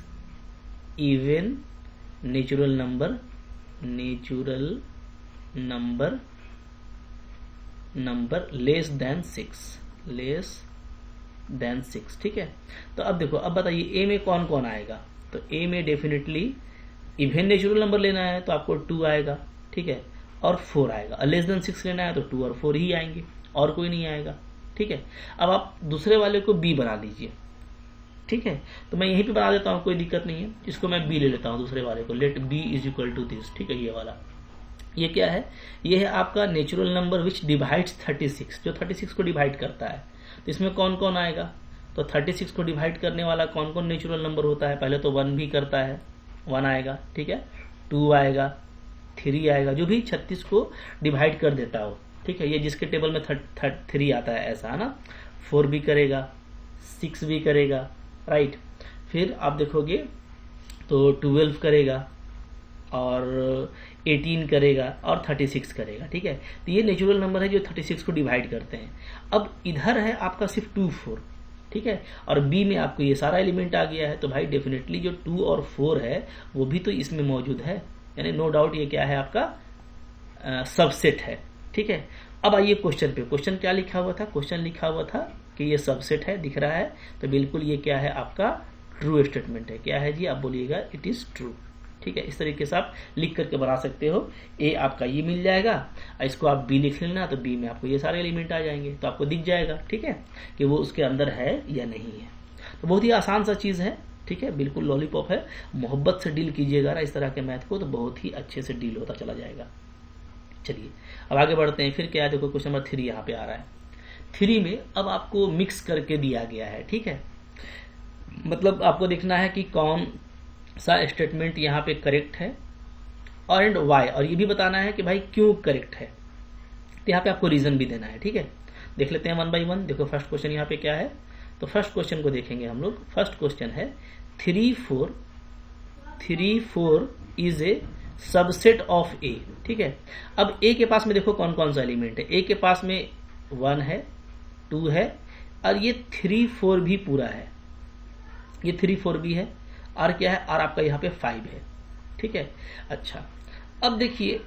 even natural number less than 6, ठीक है। तो अब देखो, अब बताइए ए में कौन कौन आएगा। तो ए में डेफिनेटली इवन नेचुरल नंबर लेना है तो आपको 2 आएगा, ठीक है, और 4 आएगा। और लेस देन 6 लेना है तो 2 और 4 ही आएंगे, और कोई नहीं आएगा, ठीक है। अब आप दूसरे वाले को बी बना लीजिए, ठीक है। तो मैं यहीं पे बना देता हूँ, कोई दिक्कत नहीं है। इसको मैं बी ले लेता हूँ दूसरे वाले को। Let B is equal to this, ठीक है। ये वाला, ये क्या है, ये है आपका नेचुरल नंबर विच डिवाइड्स 36, जो 36 को डिवाइड करता है। तो इसमें कौन कौन आएगा, तो 36 को डिवाइड करने वाला कौन कौन नेचुरल नंबर होता है। पहले तो 1 भी करता है, 1 आएगा, ठीक है, 2 आएगा, 3 आएगा, जो भी 36 को डिवाइड कर देता हो, ठीक है। ये जिसके टेबल में 3 आता है, ऐसा है ना। 4 भी करेगा, 6 भी करेगा, राइट। फिर आप देखोगे तो 12 करेगा, और 18 करेगा, और 36 करेगा, ठीक है। तो ये नेचुरल नंबर है जो 36 को डिवाइड करते हैं। अब इधर है आपका सिर्फ 2, 4, ठीक है, और बी में आपको ये सारा एलिमेंट आ गया है। तो भाई डेफिनेटली जो 2 और 4 है वो भी तो इसमें मौजूद है, यानी नो डाउट ये क्या है, आपका सबसेट है, ठीक है। अब आइए क्वेश्चन पे। क्वेश्चन क्या लिखा हुआ था, क्वेश्चन लिखा हुआ था कि ये सबसेट है, दिख रहा है। तो बिल्कुल ये क्या है, आपका ट्रू स्टेटमेंट है। क्या है जी, आप बोलिएगा इट इज ट्रू, ठीक है। इस तरीके से आप लिख करके बना सकते हो। ए आपका ये मिल जाएगा, इसको आप बी लिख लेना, तो बी में आपको ये सारे एलिमेंट आ जाएंगे, तो आपको दिख जाएगा, ठीक है, कि वो उसके अंदर है या नहीं है। तो बहुत ही आसान सा चीज़ है, ठीक है, बिल्कुल लॉलीपॉप है। मोहब्बत से डील कीजिएगा ना इस तरह के मैथ को, तो बहुत ही अच्छे से डील होता चला जाएगा। चलिए अब आगे बढ़ते हैं। फिर क्या है, देखो क्वेश्चन नंबर 3 यहाँ पे आ रहा है। 3 में अब आपको मिक्स करके दिया गया है, ठीक है। मतलब आपको देखना है कि कौन सा स्टेटमेंट यहाँ पे करेक्ट है और एंड वाई, और ये भी बताना है कि भाई क्यों करेक्ट है। तो यहाँ पे आपको रीजन भी देना है, ठीक है। देख लेते हैं 1 by 1। देखो फर्स्ट क्वेश्चन यहाँ पे क्या है, तो फर्स्ट क्वेश्चन को देखेंगे हम लोग। फर्स्ट क्वेश्चन है 3, 4 is a subset of A, ठीक है। अब ए के पास में देखो कौन कौन सा एलिमेंट है। ए के पास में 1 है, 2 है, और ये 3, 4 भी पूरा है, ये 3, 4 भी है, और क्या है, और आपका यहाँ पे 5 है, ठीक है। अच्छा अब देखिए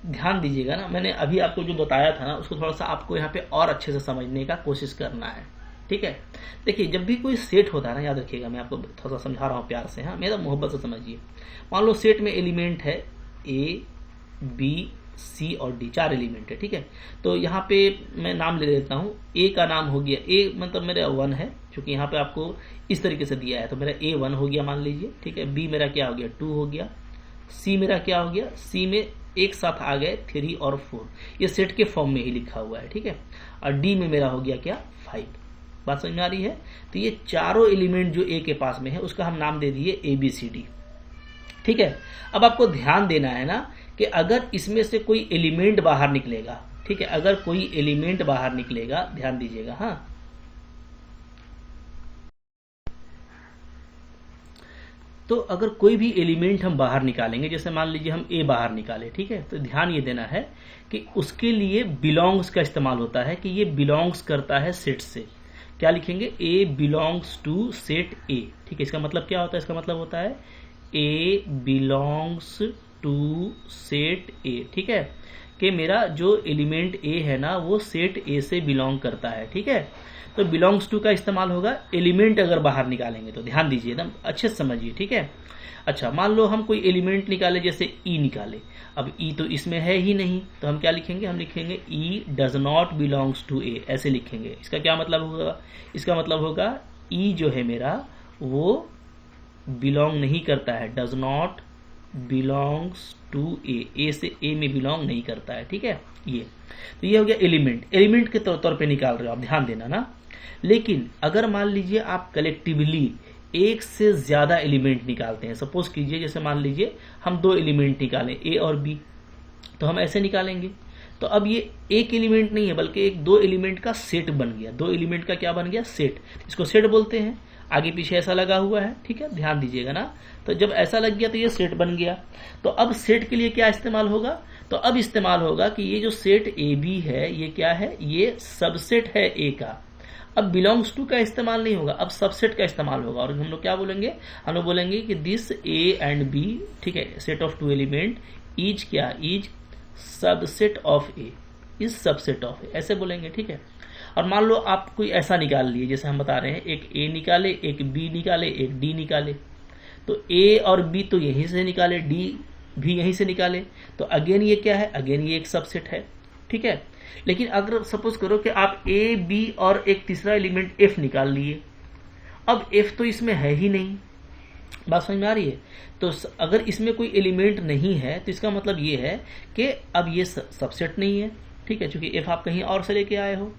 ध्यान दीजिएगा ना, मैंने अभी आपको जो बताया था ना उसको थोड़ा सा आपको यहाँ पे और अच्छे से समझने का कोशिश करना है, ठीक है। देखिए जब भी कोई सेट होता है ना, याद रखिएगा, मैं आपको थोड़ा सा समझा रहा हूँ प्यार से, हाँ, मेरा मोहब्बत से समझिए। मान लो सेट में एलिमेंट है ए, बी, सी और डी, 4 एलिमेंट है, ठीक है। तो यहाँ पे मैं नाम ले लेता हूँ। ए का नाम हो गया, ए मतलब मेरा 1 है, क्योंकि यहाँ पे आपको इस तरीके से दिया है, तो मेरा ए 1 हो गया मान लीजिए, ठीक है। बी मेरा क्या हो गया, 2 हो गया। सी मेरा क्या हो गया, सी में एक साथ आ गए 3 और 4, ये सेट के फॉर्म में ही लिखा हुआ है, ठीक है। और डी में मेरा हो गया क्या, 5। बात समझ में आ रही है। तो ये चारों एलिमेंट जो ए के पास में है उसका हम नाम दे दिए ABCD, ठीक है। अब आपको ध्यान देना है ना कि अगर इसमें से कोई एलिमेंट बाहर निकलेगा, ठीक है, अगर कोई एलिमेंट बाहर निकलेगा, ध्यान दीजिएगा, हाँ, तो अगर कोई भी एलिमेंट हम बाहर निकालेंगे, जैसे मान लीजिए हम ए बाहर निकाले, ठीक है, तो ध्यान ये देना है कि उसके लिए बिलोंग्स का इस्तेमाल होता है, कि ये बिलोंग्स करता है सेट से। क्या लिखेंगे, ए बिलोंग्स टू सेट ए, ठीक है। इसका मतलब क्या होता है, इसका मतलब होता है ए बिलोंग्स टू सेट ए, ठीक है, कि मेरा जो एलिमेंट ए है ना वो सेट ए से बिलोंग करता है, ठीक है। तो बिलोंग्स टू का इस्तेमाल होगा एलिमेंट अगर बाहर निकालेंगे, तो ध्यान दीजिए एकदम अच्छे से समझिए, ठीक है। अच्छा मान लो हम कोई एलिमेंट निकाले, जैसे ई निकाले। अब ई तो इसमें है ही नहीं, तो हम क्या लिखेंगे, हम लिखेंगे ई डज नॉट बिलोंग्स टू ए, ऐसे लिखेंगे। इसका क्या मतलब होगा, इसका मतलब होगा ई जो है मेरा वो बिलोंग नहीं करता है, डज नॉट बिलोंग्स टू ए से ए में बिलोंग नहीं करता है, ठीक है। ये तो ये हो गया एलिमेंट, एलिमेंट के तौर पे निकाल रहे हो आप, ध्यान देना ना। लेकिन अगर मान लीजिए आप कलेक्टिवली एक से ज्यादा एलिमेंट निकालते हैं, सपोज कीजिए जैसे मान लीजिए हम 2 एलिमेंट निकालें, ए और बी, तो हम ऐसे निकालेंगे। तो अब ये एक एलिमेंट नहीं है बल्कि एक दो एलिमेंट का सेट बन गया। दो एलिमेंट का क्या बन गया? सेट। इसको सेट बोलते हैं। आगे पीछे ऐसा लगा हुआ है, ठीक है, ध्यान दीजिएगा ना। तो जब ऐसा लग गया तो ये सेट बन गया। तो अब सेट के लिए क्या इस्तेमाल होगा? तो अब इस्तेमाल होगा कि ये जो सेट ए बी है ये क्या है? ये सबसेट है ए का। अब बिलोंग्स टू का इस्तेमाल नहीं होगा, अब सबसेट का इस्तेमाल होगा। और हम लोग क्या बोलेंगे? हम लोग बोलेंगे कि दिस ए एंड बी, ठीक है, set of two element is क्या? Is subset of A, is subset of A, ऐसे बोलेंगे, ठीक है। और मान लो आप कोई ऐसा निकाल लिए, जैसे हम बता रहे हैं, एक ए निकाले, एक बी निकाले, एक डी निकाले। तो ए और बी तो यहीं से निकाले, डी भी यहीं से निकाले, तो अगेन ये क्या है? अगेन ये एक सबसेट है, ठीक है। लेकिन अगर सपोज करो कि आप ए बी और एक तीसरा एलिमेंट एफ निकाल लिए, अब एफ तो इसमें है ही नहीं, बात समझ में आ रही है? तो अगर इसमें कोई एलिमेंट नहीं है तो इसका मतलब ये है कि अब ये सबसेट नहीं है, ठीक है, क्योंकि एफ आप कहीं और से लेके आए हो।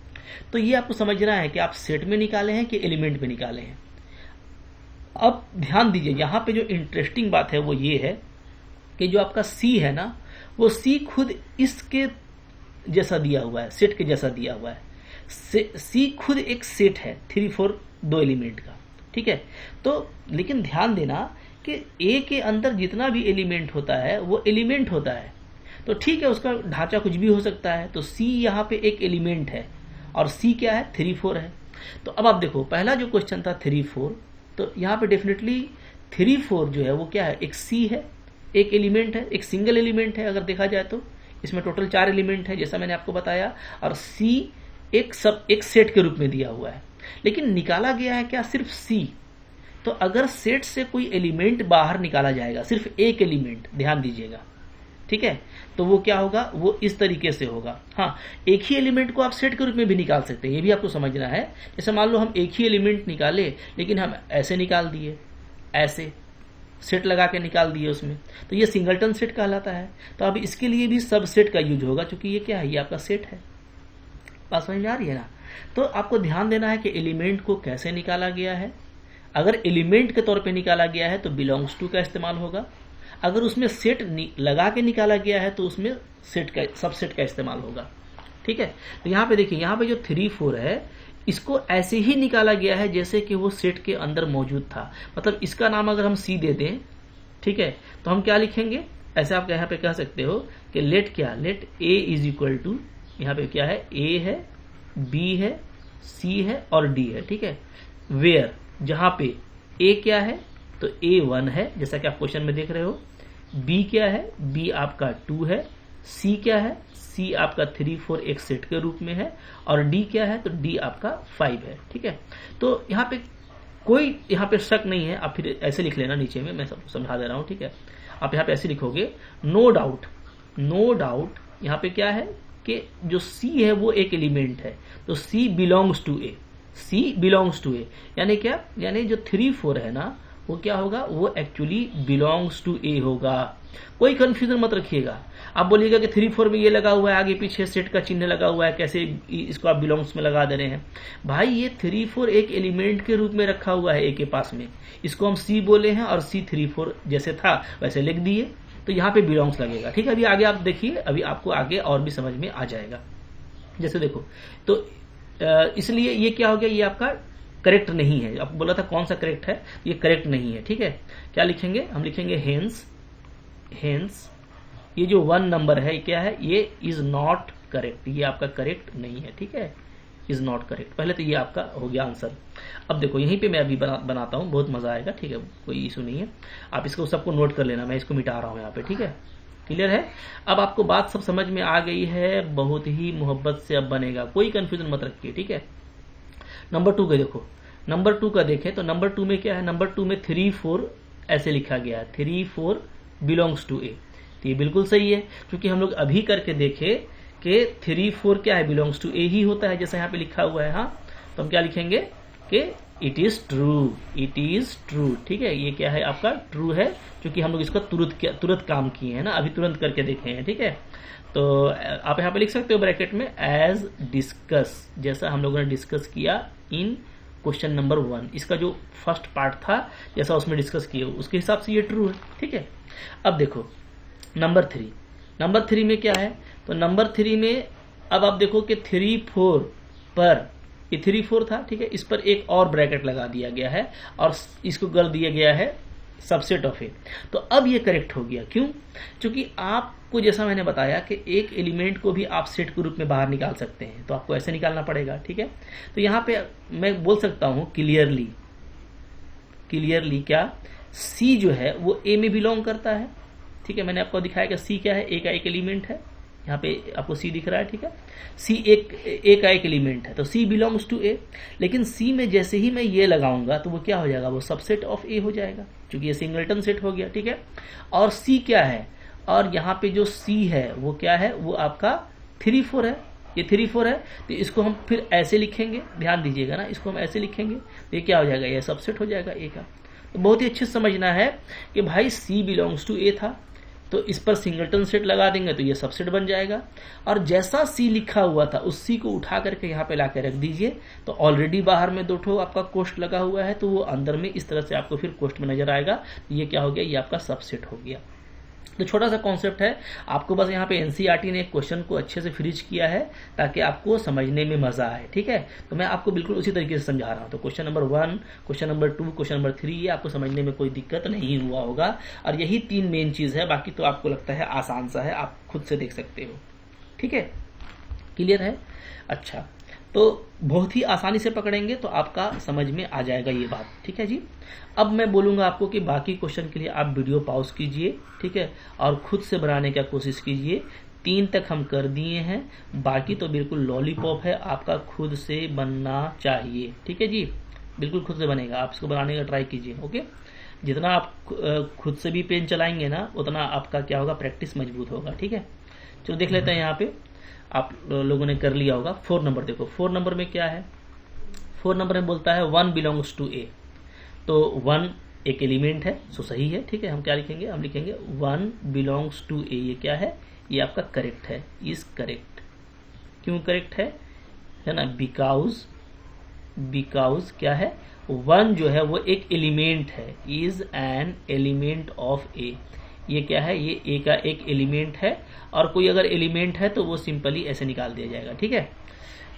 तो ये आपको समझना है कि आप सेट में निकाले हैं कि एलिमेंट में निकाले हैं। अब ध्यान दीजिए, यहां पे जो इंटरेस्टिंग बात है वो ये है कि जो आपका सी है ना, वो सी खुद इसके जैसा दिया हुआ है, सेट के जैसा दिया हुआ है। सी खुद एक सेट है 3 4 दो एलिमेंट का, ठीक है। तो लेकिन ध्यान देना कि ए के अंदर जितना भी एलिमेंट होता है वो एलिमेंट होता है। तो ठीक है, उसका ढांचा कुछ भी हो सकता है। तो सी यहाँ पे एक एलिमेंट है और सी क्या है? 3 4 है। तो अब आप देखो, पहला जो क्वेश्चन था 3 4, तो यहाँ पे डेफिनेटली 3 4 जो है वो क्या है? एक सी है, एक एलिमेंट है, एक सिंगल एलिमेंट है। अगर देखा जाए तो इसमें टोटल 4 एलिमेंट है जैसा मैंने आपको बताया, और सी एक सेट के रूप में दिया हुआ है। लेकिन निकाला गया है क्या? सिर्फ सी। तो अगर सेट से कोई एलिमेंट बाहर निकाला जाएगा, सिर्फ एक एलिमेंट, ध्यान दीजिएगा, ठीक है, तो वो क्या होगा? वो इस तरीके से होगा। हाँ, एक ही एलिमेंट को आप सेट के रूप में भी निकाल सकते हैं, ये भी आपको समझना है। जैसे मान लो हम एक ही एलिमेंट निकाले, लेकिन हम ऐसे निकाल दिए, ऐसे सेट लगा के निकाल दिए उसमें, तो ये सिंगलटन सेट कहलाता है। तो अब इसके लिए भी सब सेट का यूज होगा, क्योंकि ये क्या है? ये आपका सेट है। बात समझ में आ रही है ना? तो आपको ध्यान देना है कि एलिमेंट को कैसे निकाला गया है। अगर एलिमेंट के तौर पे निकाला गया है तो बिलोंग्स टू का इस्तेमाल होगा। अगर उसमें सेट लगा के निकाला गया है तो उसमें सेट का, सबसेट का इस्तेमाल होगा, ठीक है। तो यहाँ पे देखिए, यहाँ पे जो 3 4 है इसको ऐसे ही निकाला गया है जैसे कि वो सेट के अंदर मौजूद था। मतलब इसका नाम अगर हम सी दे दें, ठीक है, तो हम क्या लिखेंगे? ऐसे आप यहाँ पे कह सकते हो कि लेट क्या? Let A is equal to, यहाँ पे क्या है? ए है, बी है, सी है और डी है, ठीक है। वेयर, जहां पे ए क्या है? तो ए 1 है, जैसा कि आप क्वेश्चन में देख रहे हो। बी क्या है? बी आपका 2 है। सी क्या है? सी आपका 3 4 एक सेट के रूप में है। और डी क्या है? तो डी आपका 5 है, ठीक है। तो यहाँ पे कोई यहाँ पे शक नहीं है, आप फिर ऐसे लिख लेना नीचे में, मैं सबको समझा दे रहा हूँ, ठीक है। आप यहाँ पे ऐसे लिखोगे, नो डाउट, नो डाउट। यहाँ पे क्या है कि जो सी है वो एक एलिमेंट है, तो C belongs to A, C belongs to A. यानी क्या? यानी जो 3 4 है ना, वो क्या होगा? वो एक्चुअली बिलोंग्स टू ए होगा। कोई कंफ्यूजन मत रखिएगा। आप बोलिएगा कि 3 4 में ये लगा हुआ है, आगे पीछे सेट का चिन्ह लगा हुआ है, कैसे इसको आप बिलोंग्स में लगा दे रहे हैं? भाई ये 3 4 एक एलिमेंट के रूप में रखा हुआ है ए के पास में, इसको हम सी बोले हैं और सी 3 4 जैसे था वैसे लिख दिए, तो यहाँ पे बिलोंग्स लगेगा, ठीक है। अभी आगे आप देखिए, अभी आपको आगे और भी समझ में आ जाएगा। जैसे देखो, तो इसलिए ये क्या हो गया? ये आपका करेक्ट नहीं है। आपको बोला था कौन सा करेक्ट है, ये करेक्ट नहीं है, ठीक है। क्या लिखेंगे? हम लिखेंगे हेंस, हेंस ये जो 1 नंबर है क्या है? ये इज नॉट करेक्ट, ये आपका करेक्ट नहीं है, ठीक है, इज नॉट करेक्ट। पहले तो ये आपका हो गया आंसर। अब देखो यहीं पे मैं अभी बनाता हूं, बहुत मजा आएगा, ठीक है, कोई इशू नहीं है। आप इसको सबको नोट कर लेना, मैं इसको मिटा रहा हूं यहाँ पे, ठीक है, क्लियर है। अब आपको बात सब समझ में आ गई है, बहुत ही मोहब्बत से अब बनेगा, कोई कंफ्यूजन मत रखिए, ठीक है। नंबर 2 का देखो, नंबर 2 का देखें तो नंबर 2 में क्या है? नंबर 2 में 3 4 ऐसे लिखा गया है, 3 4 बिलोंग्स टू ए। तो ये बिल्कुल सही है, क्योंकि हम लोग अभी करके देखे कि 3 4 क्या है? बिलोंग्स टू ए ही होता है, जैसा यहाँ पे लिखा हुआ है। हाँ, तो हम क्या लिखेंगे कि it is true, it is true, ठीक है। ये क्या है? आपका ट्रू है, क्योंकि हम लोग इसका तुरंत काम किए हैं ना, अभी तुरंत करके देखे हैं, ठीक है। तो आप यहाँ पे लिख सकते हो ब्रैकेट में, एज डिस्कस, जैसा हम लोगों ने डिस्कस किया इन क्वेश्चन नंबर 1, इसका जो फर्स्ट पार्ट था जैसा उसमें डिस्कस किया उसके हिसाब से ये ट्रू है, ठीक है। अब देखो नंबर 3, नंबर 3 में क्या है? तो नंबर 3 में अब आप देखो कि 3 4 पर, ये 3 4 था, ठीक है, इस पर एक और ब्रैकेट लगा दिया गया है और इसको कर दिया गया है सबसेट ऑफ ए। तो अब ये करेक्ट हो गया। क्यों? क्योंकि आपको जैसा मैंने बताया कि एक एलिमेंट को भी आप सेट के रूप में बाहर निकाल सकते हैं, तो आपको ऐसे निकालना पड़ेगा, ठीक है। तो यहाँ पे मैं बोल सकता हूं क्लियरली क्या सी जो है वो ए में बिलोंग करता है, ठीक है। मैंने आपको दिखाया कि सी क्या है, ए का एक एलिमेंट है, यहाँ पे आपको सी दिख रहा है, ठीक है। सी ए का एक एलिमेंट है, तो सी बिलोंग्स टू ए। लेकिन सी में जैसे ही मैं ये लगाऊंगा तो वो क्या हो जाएगा, वो सबसेट ऑफ ए हो जाएगा, क्योंकि ये सिंगलटन सेट हो गया, ठीक है। और सी क्या है, और यहाँ पे जो सी है वो क्या है, वो आपका 3 4 है, ये 3 4 है। तो इसको हम फिर ऐसे लिखेंगे, ध्यान दीजिएगा ना, इसको हम ऐसे लिखेंगे तो ये क्या हो जाएगा, ये सबसेट हो जाएगा ए का। तो बहुत ही अच्छे से समझना है कि भाई सी बिलोंग्स टू ए था, तो इस पर सिंगलटन सेट लगा देंगे तो ये सबसेट बन जाएगा। और जैसा सी लिखा हुआ था उस सी को उठा करके यहाँ पे लाके रख दीजिए, तो ऑलरेडी बाहर में 2 ठो आपका कोष्ठ लगा हुआ है, तो वो अंदर में इस तरह से आपको फिर कोष्ठ में नजर आएगा। ये क्या हो गया, ये आपका सबसेट हो गया। तो छोटा सा कॉन्सेप्ट है, आपको बस यहाँ पे एनसीईआरटी ने एक क्वेश्चन को अच्छे से फ्रीज किया है ताकि आपको समझने में मजा आए, ठीक है। तो मैं आपको बिल्कुल उसी तरीके से समझा रहा हूँ। तो question number 1, question number 2, question number 3, ये आपको समझने में कोई दिक्कत नहीं हुआ होगा। और यही 3 मेन चीज है, बाकी तो आपको लगता है आसान सा है, आप खुद से देख सकते हो, ठीक है। क्लियर है? अच्छा, तो बहुत ही आसानी से पकड़ेंगे तो आपका समझ में आ जाएगा ये बात, ठीक है जी। अब मैं बोलूंगा आपको कि बाकी क्वेश्चन के लिए आप वीडियो पॉज कीजिए, ठीक है, और खुद से बनाने का कोशिश कीजिए। 3 तक हम कर दिए हैं, बाकी तो बिल्कुल लॉलीपॉप है, आपका खुद से बनना चाहिए, ठीक है जी। बिल्कुल खुद से बनेगा, आप इसको बनाने का ट्राई कीजिए, ओके। जितना आप खुद से भी पेन चलाएंगे ना, उतना आपका क्या होगा, प्रैक्टिस मजबूत होगा, ठीक है। चलो देख लेते हैं, यहाँ पे आप लोगों ने कर लिया होगा। 4 नंबर देखो, 4 नंबर में क्या है, 4 नंबर में बोलता है 1 बिलोंग्स टू ए। तो 1 एक एलिमेंट है, सो सही है, ठीक है। हम क्या लिखेंगे, हम लिखेंगे 1 बिलोंग्स टू ए। ये क्या है, ये आपका करेक्ट है, इज करेक्ट। क्यों करेक्ट है ना, बिकॉज क्या है, 1 जो है वो एक एलिमेंट है, is an element of A. ये क्या है, ये ए का एक एलिमेंट है, और कोई अगर एलिमेंट है तो वो सिंपली ऐसे निकाल दिया जाएगा, ठीक है।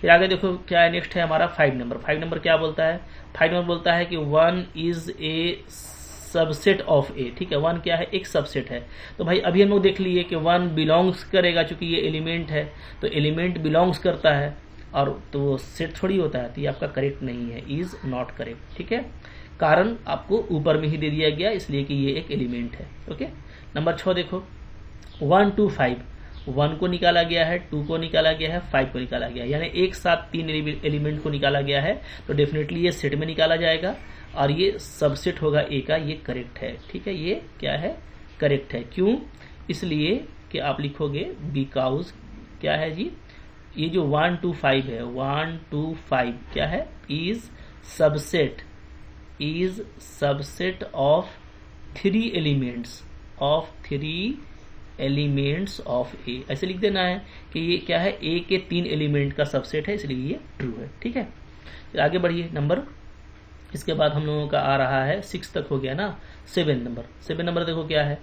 फिर आगे देखो क्या है, नेक्स्ट है हमारा 5 नंबर। 5 नंबर क्या बोलता है, 5 नंबर बोलता है कि 1 is a subset of A, ठीक है। 1 क्या है, एक सबसेट है। तो भाई अभी हम लोग देख लिए कि 1 बिलोंग्स करेगा, चूंकि ये एलिमेंट है तो एलिमेंट बिलोंग्स करता है, और तो वो सेट थोड़ी होता है, तो ये आपका करेक्ट नहीं है, इज नॉट करेक्ट, ठीक है। कारण आपको ऊपर में ही दे दिया गया, इसलिए कि ये एक एलिमेंट है, ओके। नंबर 6 देखो, 1 2 5, 1 को निकाला गया है, 2 को निकाला गया है, 5 को निकाला गया है, यानी एक साथ 3 एलिमेंट को निकाला गया है, तो डेफिनेटली ये सेट में निकाला जाएगा और ये सबसेट होगा ए का, ये करेक्ट है, ठीक है। ये क्या है, करेक्ट है। क्यों, इसलिए कि आप लिखोगे बिकॉज क्या है जी, ये जो 1 2 5 है, 1 2 5 क्या है, is subset of 3 elements of A. ऐसे लिख देना है कि ये क्या है, ए के 3 एलिमेंट का सबसेट है, इसलिए ये ट्रू है, ठीक है। फिर आगे बढ़िए नंबर, इसके बाद हम लोगों का आ रहा है 6 तक हो गया ना, 7 नंबर। 7 नंबर देखो क्या है,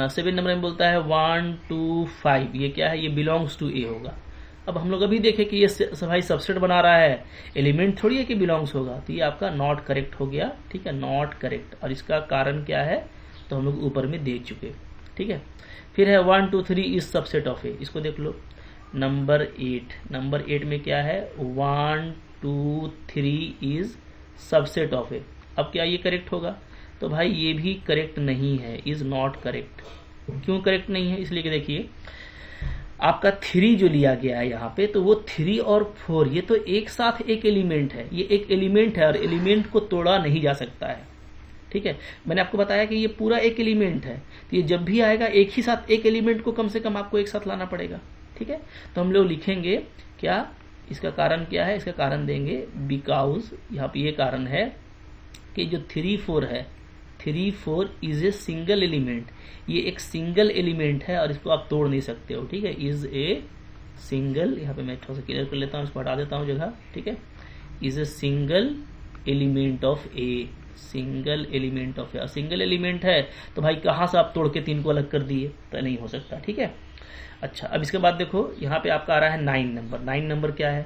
7 नंबर में बोलता है 1 2 5, ये क्या है, ये बिलोंग्स टू ए होगा। अब हम लोग अभी देखें कि ये भाई सबसेट बना रहा है, एलिमेंट थोड़ी है कि बिलोंग्स होगा, तो ये आपका नॉट करेक्ट हो गया, ठीक है, नॉट करेक्ट। और इसका कारण क्या है, तो हम लोग ऊपर में देख चुके, ठीक है। फिर है 1 2 3 इज सबसेट ऑफ ए, इसको देख लो। नंबर 8 में क्या है, 1 2 3 इज सबसेट ऑफ ए। अब क्या ये करेक्ट होगा, तो भाई ये भी करेक्ट नहीं है, इज नॉट करेक्ट। क्यों करेक्ट नहीं है, इसलिए कि देखिए आपका 3 जो लिया गया है यहाँ पे, तो वो 3 और 4 ये तो एक साथ एक एलिमेंट है, ये एक एलिमेंट है और एलिमेंट को तोड़ा नहीं जा सकता है, ठीक है। मैंने आपको बताया कि ये पूरा एक एलिमेंट है, तो ये जब भी आएगा एक ही साथ एक एलिमेंट को कम से कम आपको एक साथ लाना पड़ेगा, ठीक है। तो हम लोग लिखेंगे क्या, इसका कारण क्या है, इसका कारण देंगे बिकॉज, यहाँ पे ये कारण है कि जो 3 4 है, 3 4 इज ए सिंगल एलिमेंट, ये एक सिंगल एलिमेंट है और इसको आप तोड़ नहीं सकते हो, ठीक है। इज ए सिंगल, यहाँ पे मैं थोड़ा सा क्लियर कर लेता हूँ, इसको हटा देता हूँ जगह, ठीक है। Is a single element of A, single element of A. Single element है तो भाई कहाँ से आप तोड़ के 3 को अलग कर दिए, तो नहीं हो सकता, ठीक है। अच्छा, अब इसके बाद देखो यहाँ पे आपका आ रहा है 9 नंबर। 9 नंबर क्या है,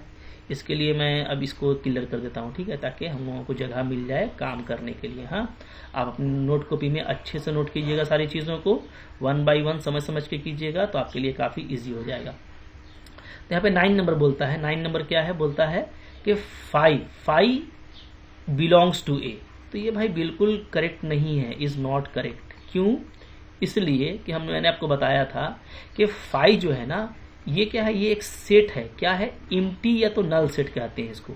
इसके लिए मैं अब इसको क्लियर कर देता हूँ, ठीक है, ताकि हम लोगों को जगह मिल जाए काम करने के लिए। हाँ, आप अपनी नोट कॉपी में अच्छे से नोट कीजिएगा, सारी चीज़ों को 1 बाय 1 समझ समझ के कीजिएगा, तो आपके लिए काफ़ी ईजी हो जाएगा। तो यहाँ पे 9 नंबर बोलता है, 9 नंबर क्या है, बोलता है कि 5 बिलोंग्स टू ए। तो ये भाई बिल्कुल करेक्ट नहीं है, इज़ नॉट करेक्ट। क्यों? इसलिए कि मैंने आपको बताया था कि 5 जो है ना, ये क्या है, ये एक सेट है। क्या है? इम्प्टी या तो नल सेट कहते हैं इसको।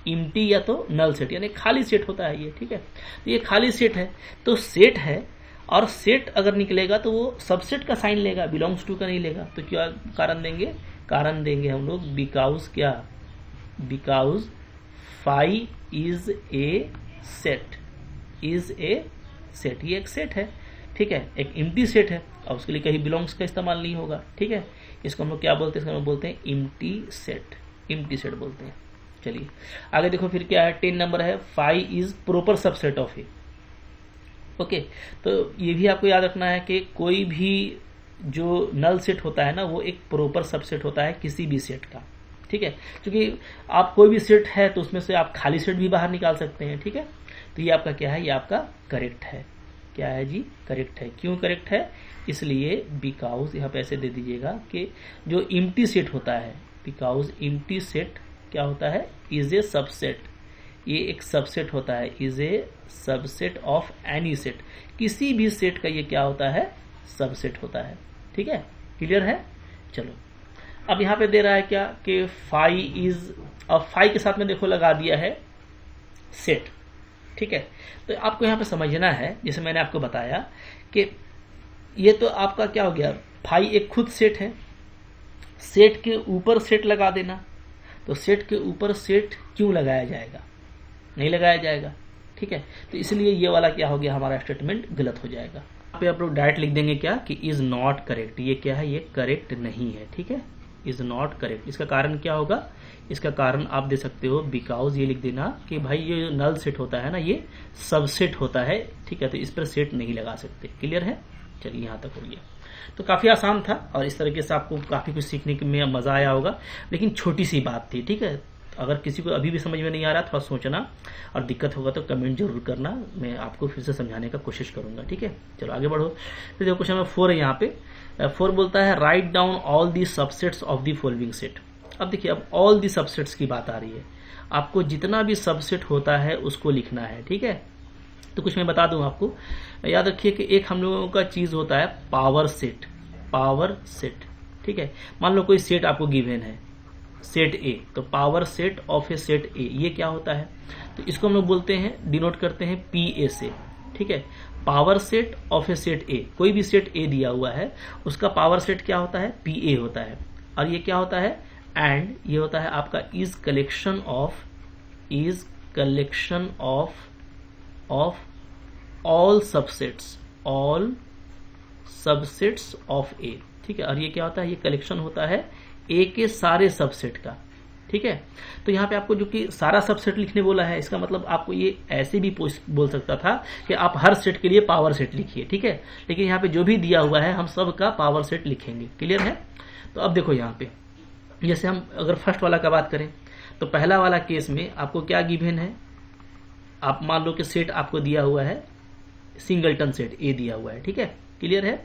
इम्प्टी या तो नल सेट, यानी खाली सेट होता है ये, ठीक है। तो ये खाली सेट है, तो सेट है, और सेट अगर निकलेगा तो वो सबसेट का साइन लेगा, बिलोंग्स टू का नहीं लेगा। तो क्या कारण देंगे? कारण देंगे हम लोग बिकॉज क्या, because 5 is a set, is a set. ये एक सेट है, ठीक है, एक इम्प्टी सेट है, और उसके लिए कहीं बिलोंग्स का इस्तेमाल नहीं होगा, ठीक है। इसको हम लोग क्या बोलते हैं? इसको हम लोग बोलते हैं इम्प्टी सेट, इम्प्टी सेट बोलते हैं। चलिए आगे देखो, फिर क्या है, 10 नंबर है 5 is proper subset of A. Okay, तो ये भी आपको याद रखना है कि कोई भी जो नल सेट होता है ना, वो एक प्रॉपर सबसेट होता है किसी भी सेट का, ठीक है। क्योंकि आप कोई भी सेट है तो उसमें से आप खाली सेट भी बाहर निकाल सकते हैं, ठीक है। तो ये आपका क्या है, ये आपका करेक्ट है। क्या है जी? करेक्ट है। क्यों करेक्ट है? इसलिए बिकॉज, यहाँ पे ऐसे दे दीजिएगा कि जो इम्प्टी सेट होता है, बिकॉज इम्प्टी सेट क्या होता है, इज ए सबसेट। ये एक सबसेट होता है, is a subset of any set. किसी भी सेट का ये क्या होता है, सबसेट होता है, ठीक है। क्लियर है? चलो अब यहाँ पे दे रहा है क्या कि 5 इज, अब 5 के साथ में देखो लगा दिया है सेट, ठीक है। तो आपको यहाँ पे समझना है, जैसे मैंने आपको बताया कि ये तो आपका क्या हो गया, 5 एक खुद सेट है, सेट के ऊपर सेट लगा देना। तो सेट के ऊपर सेट क्यों लगाया जाएगा? नहीं लगाया जाएगा, ठीक है। तो इसलिए ये वाला क्या हो गया, हमारा स्टेटमेंट गलत हो जाएगा। यहाँ पे आप लोग डायरेक्ट लिख देंगे क्या कि इज नॉट करेक्ट। ये क्या है, ये करेक्ट नहीं है, ठीक है, इज नॉट करेक्ट। इसका कारण क्या होगा? इसका कारण आप दे सकते हो बिकॉज, ये लिख देना कि भाई ये नल सेट होता है ना, ये सबसेट होता है, ठीक है। तो इस पर सेट नहीं लगा सकते। क्लियर है? चलिए यहाँ तक हो गया। तो काफ़ी आसान था, और इस तरीके से आपको काफ़ी कुछ सीखने में मज़ा आया होगा, लेकिन छोटी सी बात थी, ठीक है। अगर किसी को अभी भी समझ में नहीं आ रहा, थोड़ा सोचना, और दिक्कत होगा तो कमेंट जरूर करना, मैं आपको फिर से समझाने का कोशिश करूंगा, ठीक है। चलो आगे बढ़ो। तो देखो क्वेश्चन नंबर 4 है यहाँ पे। 4 बोलता है write down all the subsets of the following set. अब देखिए, अब ऑल दी सबसेट्स की बात आ रही है, आपको जितना भी सबसेट होता है उसको लिखना है, ठीक है। तो कुछ मैं बता दूं आपको, याद रखिए कि एक हम लोगों का चीज होता है पावर सेट, पावर सेट, ठीक है। मान लो कोई सेट आपको गिवन है, सेट ए, तो power set of A set ए, ये क्या होता है? तो इसको हम लोग बोलते हैं, डिनोट करते हैं पी ए से, ठीक है। Power set of A set ए, कोई भी सेट ए दिया हुआ है, उसका पावर सेट क्या होता है? पी ए होता है। और ये क्या होता है? एंड ये होता है आपका is collection of all subsets of A, ठीक है। और ये क्या होता है? ये कलेक्शन होता है ए के सारे सबसेट का, ठीक है। तो यहाँ पे आपको जो कि सारा सबसेट लिखने बोला है, इसका मतलब आपको ये ऐसे भी बोल सकता था कि आप हर सेट के लिए पावर सेट लिखिए, ठीक है। लेकिन यहाँ पे जो भी दिया हुआ है हम सब का पावर सेट लिखेंगे। क्लियर है? तो अब देखो यहाँ पे, जैसे हम अगर फर्स्ट वाला का बात करें, तो पहला वाला केस में आपको क्या गिवन है, आप मान लो कि सेट आपको दिया हुआ है सिंगलटन सेट ए दिया हुआ है, ठीक है। क्लियर है?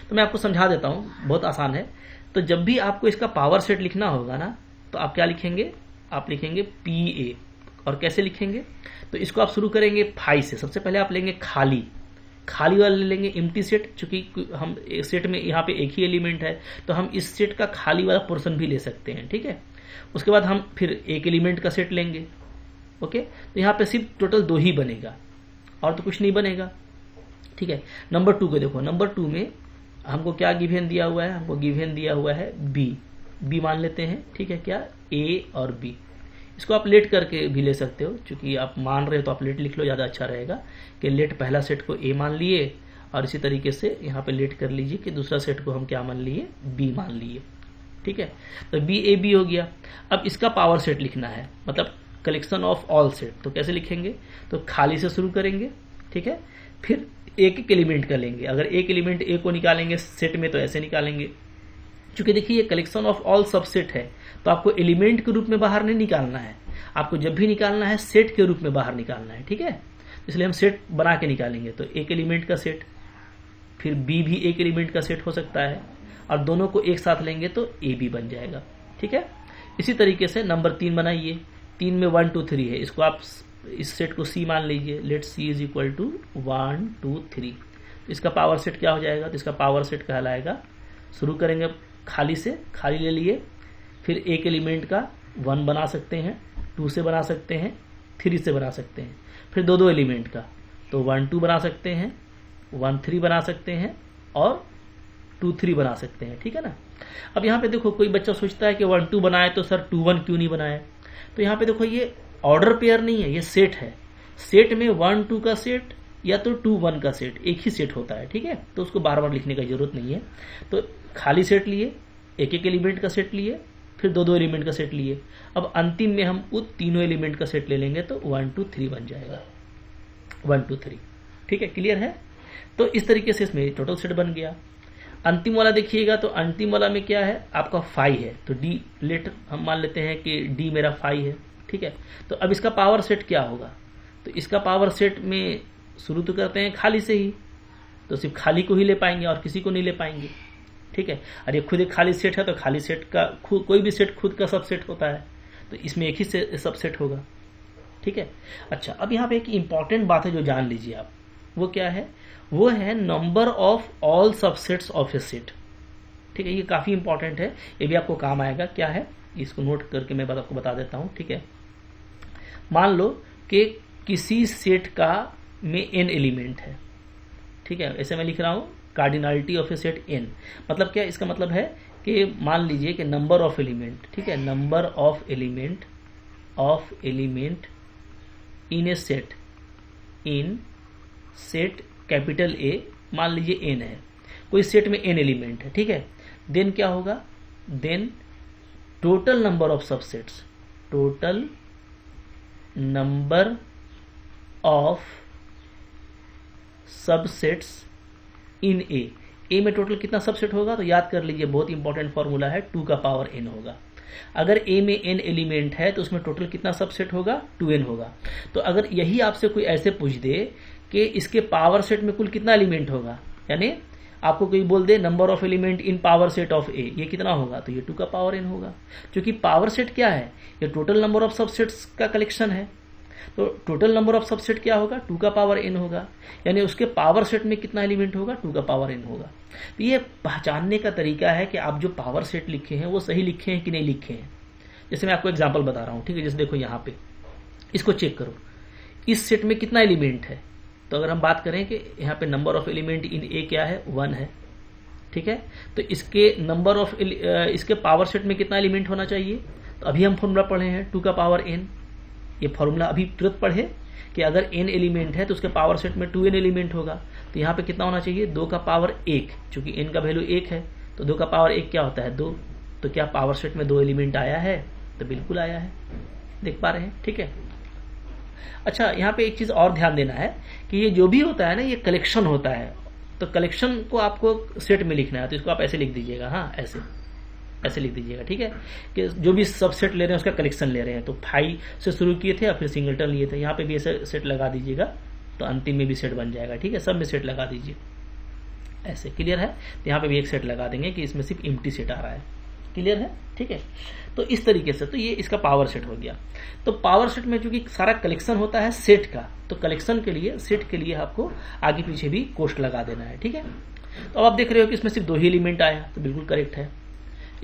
तो मैं आपको समझा देता हूं, बहुत आसान है। तो जब भी आपको इसका पावर सेट लिखना होगा ना, तो आप क्या लिखेंगे? आप लिखेंगे पी ए। और कैसे लिखेंगे? तो इसको आप शुरू करेंगे 5 से। सबसे पहले आप लेंगे खाली वाला ले लेंगे, एम्प्टी सेट, चूंकि हम सेट में यहाँ पे एक ही एलिमेंट है, तो हम इस सेट का खाली वाला पोर्शन भी ले सकते हैं, ठीक है। उसके बाद हम फिर एक एलिमेंट का सेट लेंगे, ओके। तो यहाँ पे सिर्फ टोटल 2 ही बनेगा, और तो कुछ नहीं बनेगा, ठीक है। नंबर 2 को देखो, नंबर 2 में हमको क्या गिवन दिया हुआ है? हमको गिवन दिया हुआ है बी मान लेते हैं, ठीक है। क्या? ए और बी। इसको आप लेट करके भी ले सकते हो, क्योंकि आप मान रहे हो तो आप लेट लिख लो, ज़्यादा अच्छा रहेगा कि लेट पहला सेट को ए मान लिए, और इसी तरीके से यहाँ पे लेट कर लीजिए कि दूसरा सेट को हम क्या मान लिए? बी मान लिए, ठीक है। तो बी ए बी हो गया। अब इसका पावर सेट लिखना है, मतलब कलेक्शन ऑफ ऑल सेट। तो कैसे लिखेंगे, तो खाली से शुरू करेंगे, ठीक है, फिर एक एक एलिमेंट का लेंगे। अगर एक एलिमेंट ए को निकालेंगे सेट में तो ऐसे निकालेंगे। चूंकि देखिए ये कलेक्शन ऑफ ऑल सबसेट है तो आपको एलिमेंट के रूप में बाहर नहीं निकालना है, आपको जब भी निकालना है सेट के रूप में बाहर निकालना है, ठीक है। इसलिए हम सेट बना के निकालेंगे। तो एक एलिमेंट का सेट, फिर बी भी एक एलिमेंट का सेट हो सकता है, और दोनों को एक साथ लेंगे तो ए बी बन जाएगा, ठीक है। इसी तरीके से नंबर 3 बनाइए। 3 में 1 2 3 है, इसको आप इस सेट को सी मान लीजिए। Let C is equal to 1 2 3। इसका पावर सेट क्या हो जाएगा, तो इसका पावर सेट कहलाएगा, शुरू करेंगे खाली से, खाली ले लिए, फिर एक एलिमेंट का 1 बना सकते हैं, 2 से बना सकते हैं, 3 से बना सकते हैं, फिर दो एलिमेंट का, तो 1 2 बना सकते हैं, 1 3 बना सकते हैं, और 2 3 बना सकते हैं, ठीक है ना। अब यहाँ पे देखो कोई बच्चा सोचता है कि 1 2 बनाए तो सर 2 1 क्यों नहीं बनाए। तो यहाँ पे देखो ये ऑर्डर पेयर नहीं है, ये सेट है। सेट में 1 2 का सेट या तो 2 1 का सेट, एक ही सेट होता है, ठीक है। तो उसको बार बार लिखने की जरूरत नहीं है। तो खाली सेट लिए, एक एक एलिमेंट का सेट लिए, फिर दो एलिमेंट का सेट लिए। अब अंतिम में हम उन तीनों एलिमेंट का सेट ले लेंगे तो 1 2 3 बन जाएगा, 1 2 3, ठीक है। क्लियर है। तो इस तरीके से इसमें टोटल सेट बन गया। अंतिम वाला देखिएगा, तो अंतिम वाला में क्या है, आपका 5 है, तो डी लेट हम मान लेते हैं कि डी मेरा 5 है, ठीक है। तो अब इसका पावर सेट क्या होगा, तो इसका पावर सेट में शुरू तो करते हैं खाली से ही, तो सिर्फ खाली को ही ले पाएंगे और किसी को नहीं ले पाएंगे, ठीक है। और ये खुद एक खाली सेट है, तो खाली सेट का कोई भी सेट खुद का सबसेट होता है, तो इसमें एक ही सबसेट होगा, ठीक है। अच्छा, अब यहाँ पे एक इंपॉर्टेंट बात है जो जान लीजिए आप, वो क्या है, वो है number of all subsets of A set, ठीक है। ये काफी इंपॉर्टेंट है, ये भी आपको काम आएगा। क्या है, इसको नोट करके मैं आपको बता देता हूं, ठीक है। मान लो कि किसी सेट का में n एलिमेंट है, ठीक है। ऐसे मैं लिख रहा हूं cardinality of A set n, मतलब क्या, इसका मतलब है कि मान लीजिए कि नंबर ऑफ एलिमेंट, ठीक है, number of element in A set, in set capital A, मान लीजिए n है, कोई सेट में n एलिमेंट है, ठीक है। देन क्या होगा, then total number of subsets, total number of subsets in A में टोटल कितना सबसेट होगा, तो याद कर लीजिए, बहुत इंपॉर्टेंट फॉर्मूला है, 2 का पावर n होगा। अगर a में n एलिमेंट है तो उसमें टोटल कितना सबसेट होगा, 2n होगा। तो अगर यही आपसे कोई ऐसे पूछ दे कि इसके पावर सेट में कुल कितना एलिमेंट होगा, यानी आपको कोई बोल दे number of element in power set of A, ये कितना होगा, तो ये 2 का पावर n होगा। क्योंकि पावर सेट क्या है, ये टोटल नंबर ऑफ सबसेट्स का कलेक्शन है, तो टोटल नंबर ऑफ सबसेट क्या होगा, 2 का पावर n होगा, यानी उसके पावर सेट में कितना एलिमेंट होगा, 2 का पावर n होगा। तो ये पहचानने का तरीका है कि आप जो पावर सेट लिखे हैं वो सही लिखे हैं कि नहीं लिखे हैं। जैसे मैं आपको एग्जांपल बता रहा हूं, ठीक है। जैसे देखो यहाँ पे, इसको चेक करो, इस सेट में कितना एलिमेंट है, तो अगर हम बात करें कि यहाँ पे नंबर ऑफ एलिमेंट इन ए क्या है, 1 है, ठीक है। तो इसके नंबर ऑफ इसके पावर सेट में कितना एलिमेंट होना चाहिए, तो अभी हम फॉर्मूला पढ़े हैं 2 का पावर n, ये फॉर्मूला अभी तुरंत पढ़े कि अगर n एलिमेंट है तो उसके पावर सेट में 2n एलिमेंट होगा, तो यहाँ पे कितना होना चाहिए, 2 का पावर 1, चूंकि n का वैल्यू 1 है, तो 2 का पावर 1 क्या होता है, 2। तो क्या पावर सेट में 2 एलिमेंट आया है, तो बिल्कुल आया है, देख पा रहे हैं, ठीक है। अच्छा, यहाँ पे एक चीज और ध्यान देना है कि ये जो भी होता है ना, ये कलेक्शन होता है, तो कलेक्शन को आपको सेट में लिखना है, तो इसको आप ऐसे लिख दीजिएगा, हाँ ऐसे लिख दीजिएगा, ठीक है, कि जो भी सबसेट ले रहे हैं उसका कलेक्शन ले रहे हैं। तो 5 से शुरू किए थे और फिर सिंगलटन लिए थे, यहाँ पे भी ऐसे सेट लगा दीजिएगा, तो अंतिम में भी सेट बन जाएगा, ठीक है। सब में सेट लगा दीजिए, ऐसे, क्लियर है। तो यहाँ पे भी एक सेट लगा देंगे कि इसमें सिर्फ एम्प्टी सेट आ रहा है, क्लियर है, ठीक है। तो इस तरीके से, तो ये इसका पावर सेट हो गया। तो पावर सेट में चूंकि सारा कलेक्शन होता है सेट का, तो कलेक्शन के लिए, सेट के लिए आपको आगे पीछे भी कोष्ट लगा देना है, ठीक है। तो अब आप देख रहे हो कि इसमें सिर्फ 2 ही एलिमेंट आया, तो बिल्कुल करेक्ट है।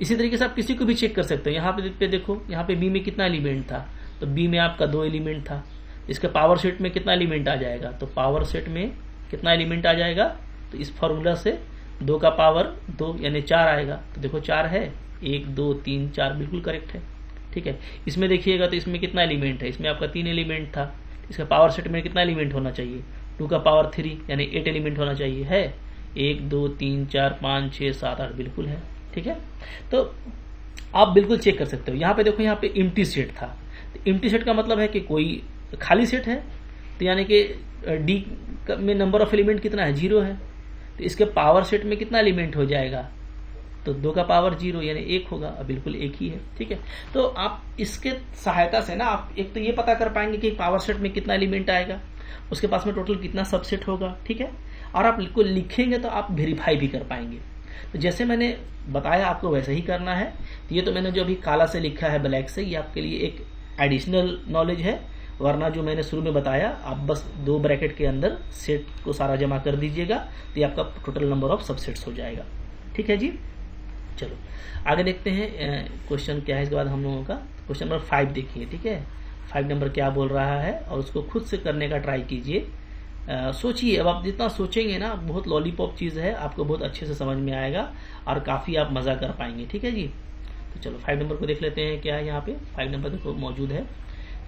इसी तरीके से आप किसी को भी चेक कर सकते हो। यहाँ पे देखो, यहाँ पे बी में कितना एलिमेंट था, तो बी में आपका 2 एलिमेंट था, इसके पावर सेट में कितना एलिमेंट आ जाएगा, तो पावर सेट में कितना एलिमेंट आ जाएगा, तो इस फॉर्मूला से 2 का पावर 2 यानी 4 आएगा। तो देखो 4 है, 1 2 3 4, बिल्कुल करेक्ट है, ठीक है। इसमें देखिएगा तो इसमें कितना एलिमेंट है, इसमें आपका 3 एलिमेंट था, इसका पावर सेट में कितना एलिमेंट होना चाहिए, 2 का पावर 3 यानी 8 एलिमेंट होना चाहिए, है 1 2 3 4 5 6 7 8, बिल्कुल है, ठीक है। तो आप बिल्कुल चेक कर सकते हो। यहाँ पे देखो, यहाँ पे एम्प्टी सेट था, तो एम्प्टी सेट का मतलब है कि कोई खाली सेट है, तो यानी कि डी में नंबर ऑफ एलिमेंट कितना है, 0 है। तो इसके पावर सेट में कितना एलिमेंट हो जाएगा, तो 2 का पावर 0 यानी 1 होगा, अब बिल्कुल एक ही है। ठीक है, तो आप इसके सहायता से ना आप एक तो ये पता कर पाएंगे कि पावर सेट में कितना एलिमेंट आएगा, उसके पास में टोटल कितना सबसेट होगा। ठीक है, और आप को लिखेंगे तो आप वेरीफाई भी कर पाएंगे। तो जैसे मैंने बताया आपको वैसे ही करना है। तो ये तो मैंने जो अभी काला से लिखा है ब्लैक से, ये आपके लिए एक एडिशनल नॉलेज है, वरना जो मैंने शुरू में बताया आप बस 2 ब्रैकेट के अंदर सेट को सारा जमा कर दीजिएगा, तो ये आपका टोटल नंबर ऑफ सबसेट्स हो जाएगा। ठीक है जी, चलो आगे देखते हैं क्वेश्चन क्या है। इसके बाद हम लोगों का क्वेश्चन नंबर 5 देखिए। ठीक है, 5 नंबर क्या बोल रहा है और उसको खुद से करने का ट्राई कीजिए। सोचिए, अब आप जितना सोचेंगे ना, बहुत लॉलीपॉप चीज़ है, आपको बहुत अच्छे से समझ में आएगा और काफ़ी आप मज़ा कर पाएंगे। ठीक है जी, तो चलो 5 नंबर को देख लेते हैं क्या है यहाँ पे। 5 नंबर देखो मौजूद है,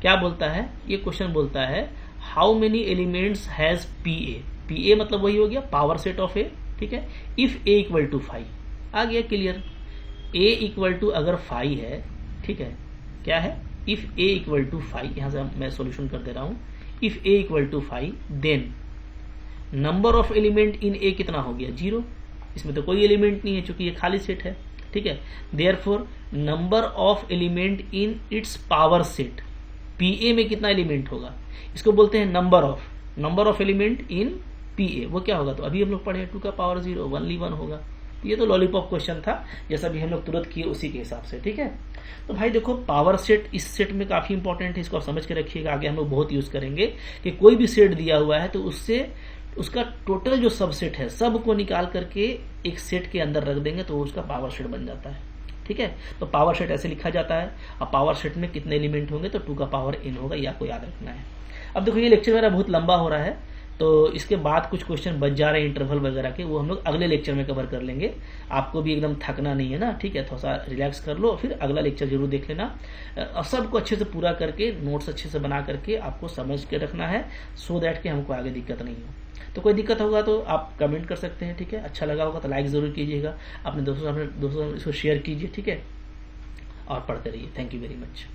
क्या बोलता है ये क्वेश्चन, बोलता है how many elements has P A. P A मतलब वही हो गया पावर सेट ऑफ ए। ठीक है, इफ ए इक्वल टू 5, आ गया क्लियर। ए इक्वल टू अगर 5 है, ठीक है, क्या है, इफ ए इक्वल टू 5, यहां से मैं सॉल्यूशन कर दे रहा हूं। If A equal to 5 then number of element in A कितना हो गया, 0। इसमें तो कोई एलिमेंट नहीं है चूंकि ये खाली सेट है। ठीक है, therefore number of element in its power set, P A में कितना एलिमेंट होगा, इसको बोलते हैं number of element in P A. वो क्या होगा, तो अभी हम लोग पढ़े 2 का पावर 0, ओनली 1 होगा। ये तो लॉलीपॉप क्वेश्चन था, जैसा भी हम लोग तुरंत किए उसी के हिसाब से। ठीक है, तो भाई देखो पावर सेट इस सेट में काफी इंपॉर्टेंट है, इसको आप समझ के रखिएगा, आगे हम लोग बहुत यूज करेंगे कि कोई भी सेट दिया हुआ है तो उससे उसका टोटल जो सबसेट है सब को निकाल करके एक सेट के अंदर रख देंगे तो उसका पावर सेट बन जाता है। ठीक है, तो पावर सेट ऐसे लिखा जाता है। अब पावर सेट में कितने एलिमेंट होंगे, तो 2 का पावर n होगा, या आपको याद रखना है। अब देखो ये लेक्चर मेरा बहुत लंबा हो रहा है, तो इसके बाद कुछ क्वेश्चन बच जा रहे हैं इंटरवल वगैरह के, वो हम लोग अगले लेक्चर में कवर कर लेंगे। आपको भी एकदम थकना नहीं है ना, ठीक है, थोड़ा सा रिलैक्स कर लो, फिर अगला लेक्चर जरूर देख लेना। सबको अच्छे से पूरा करके नोट्स अच्छे से बना करके आपको समझ के रखना है, सो दैट कि हमको आगे दिक्कत नहीं हो। तो कोई दिक्कत होगा तो आप कमेंट कर सकते हैं। ठीक है, अच्छा लगा होगा तो लाइक जरूर कीजिएगा, अपने दोस्तों इसको शेयर कीजिए। ठीक है, और पढ़ते रहिए। Thank you very much.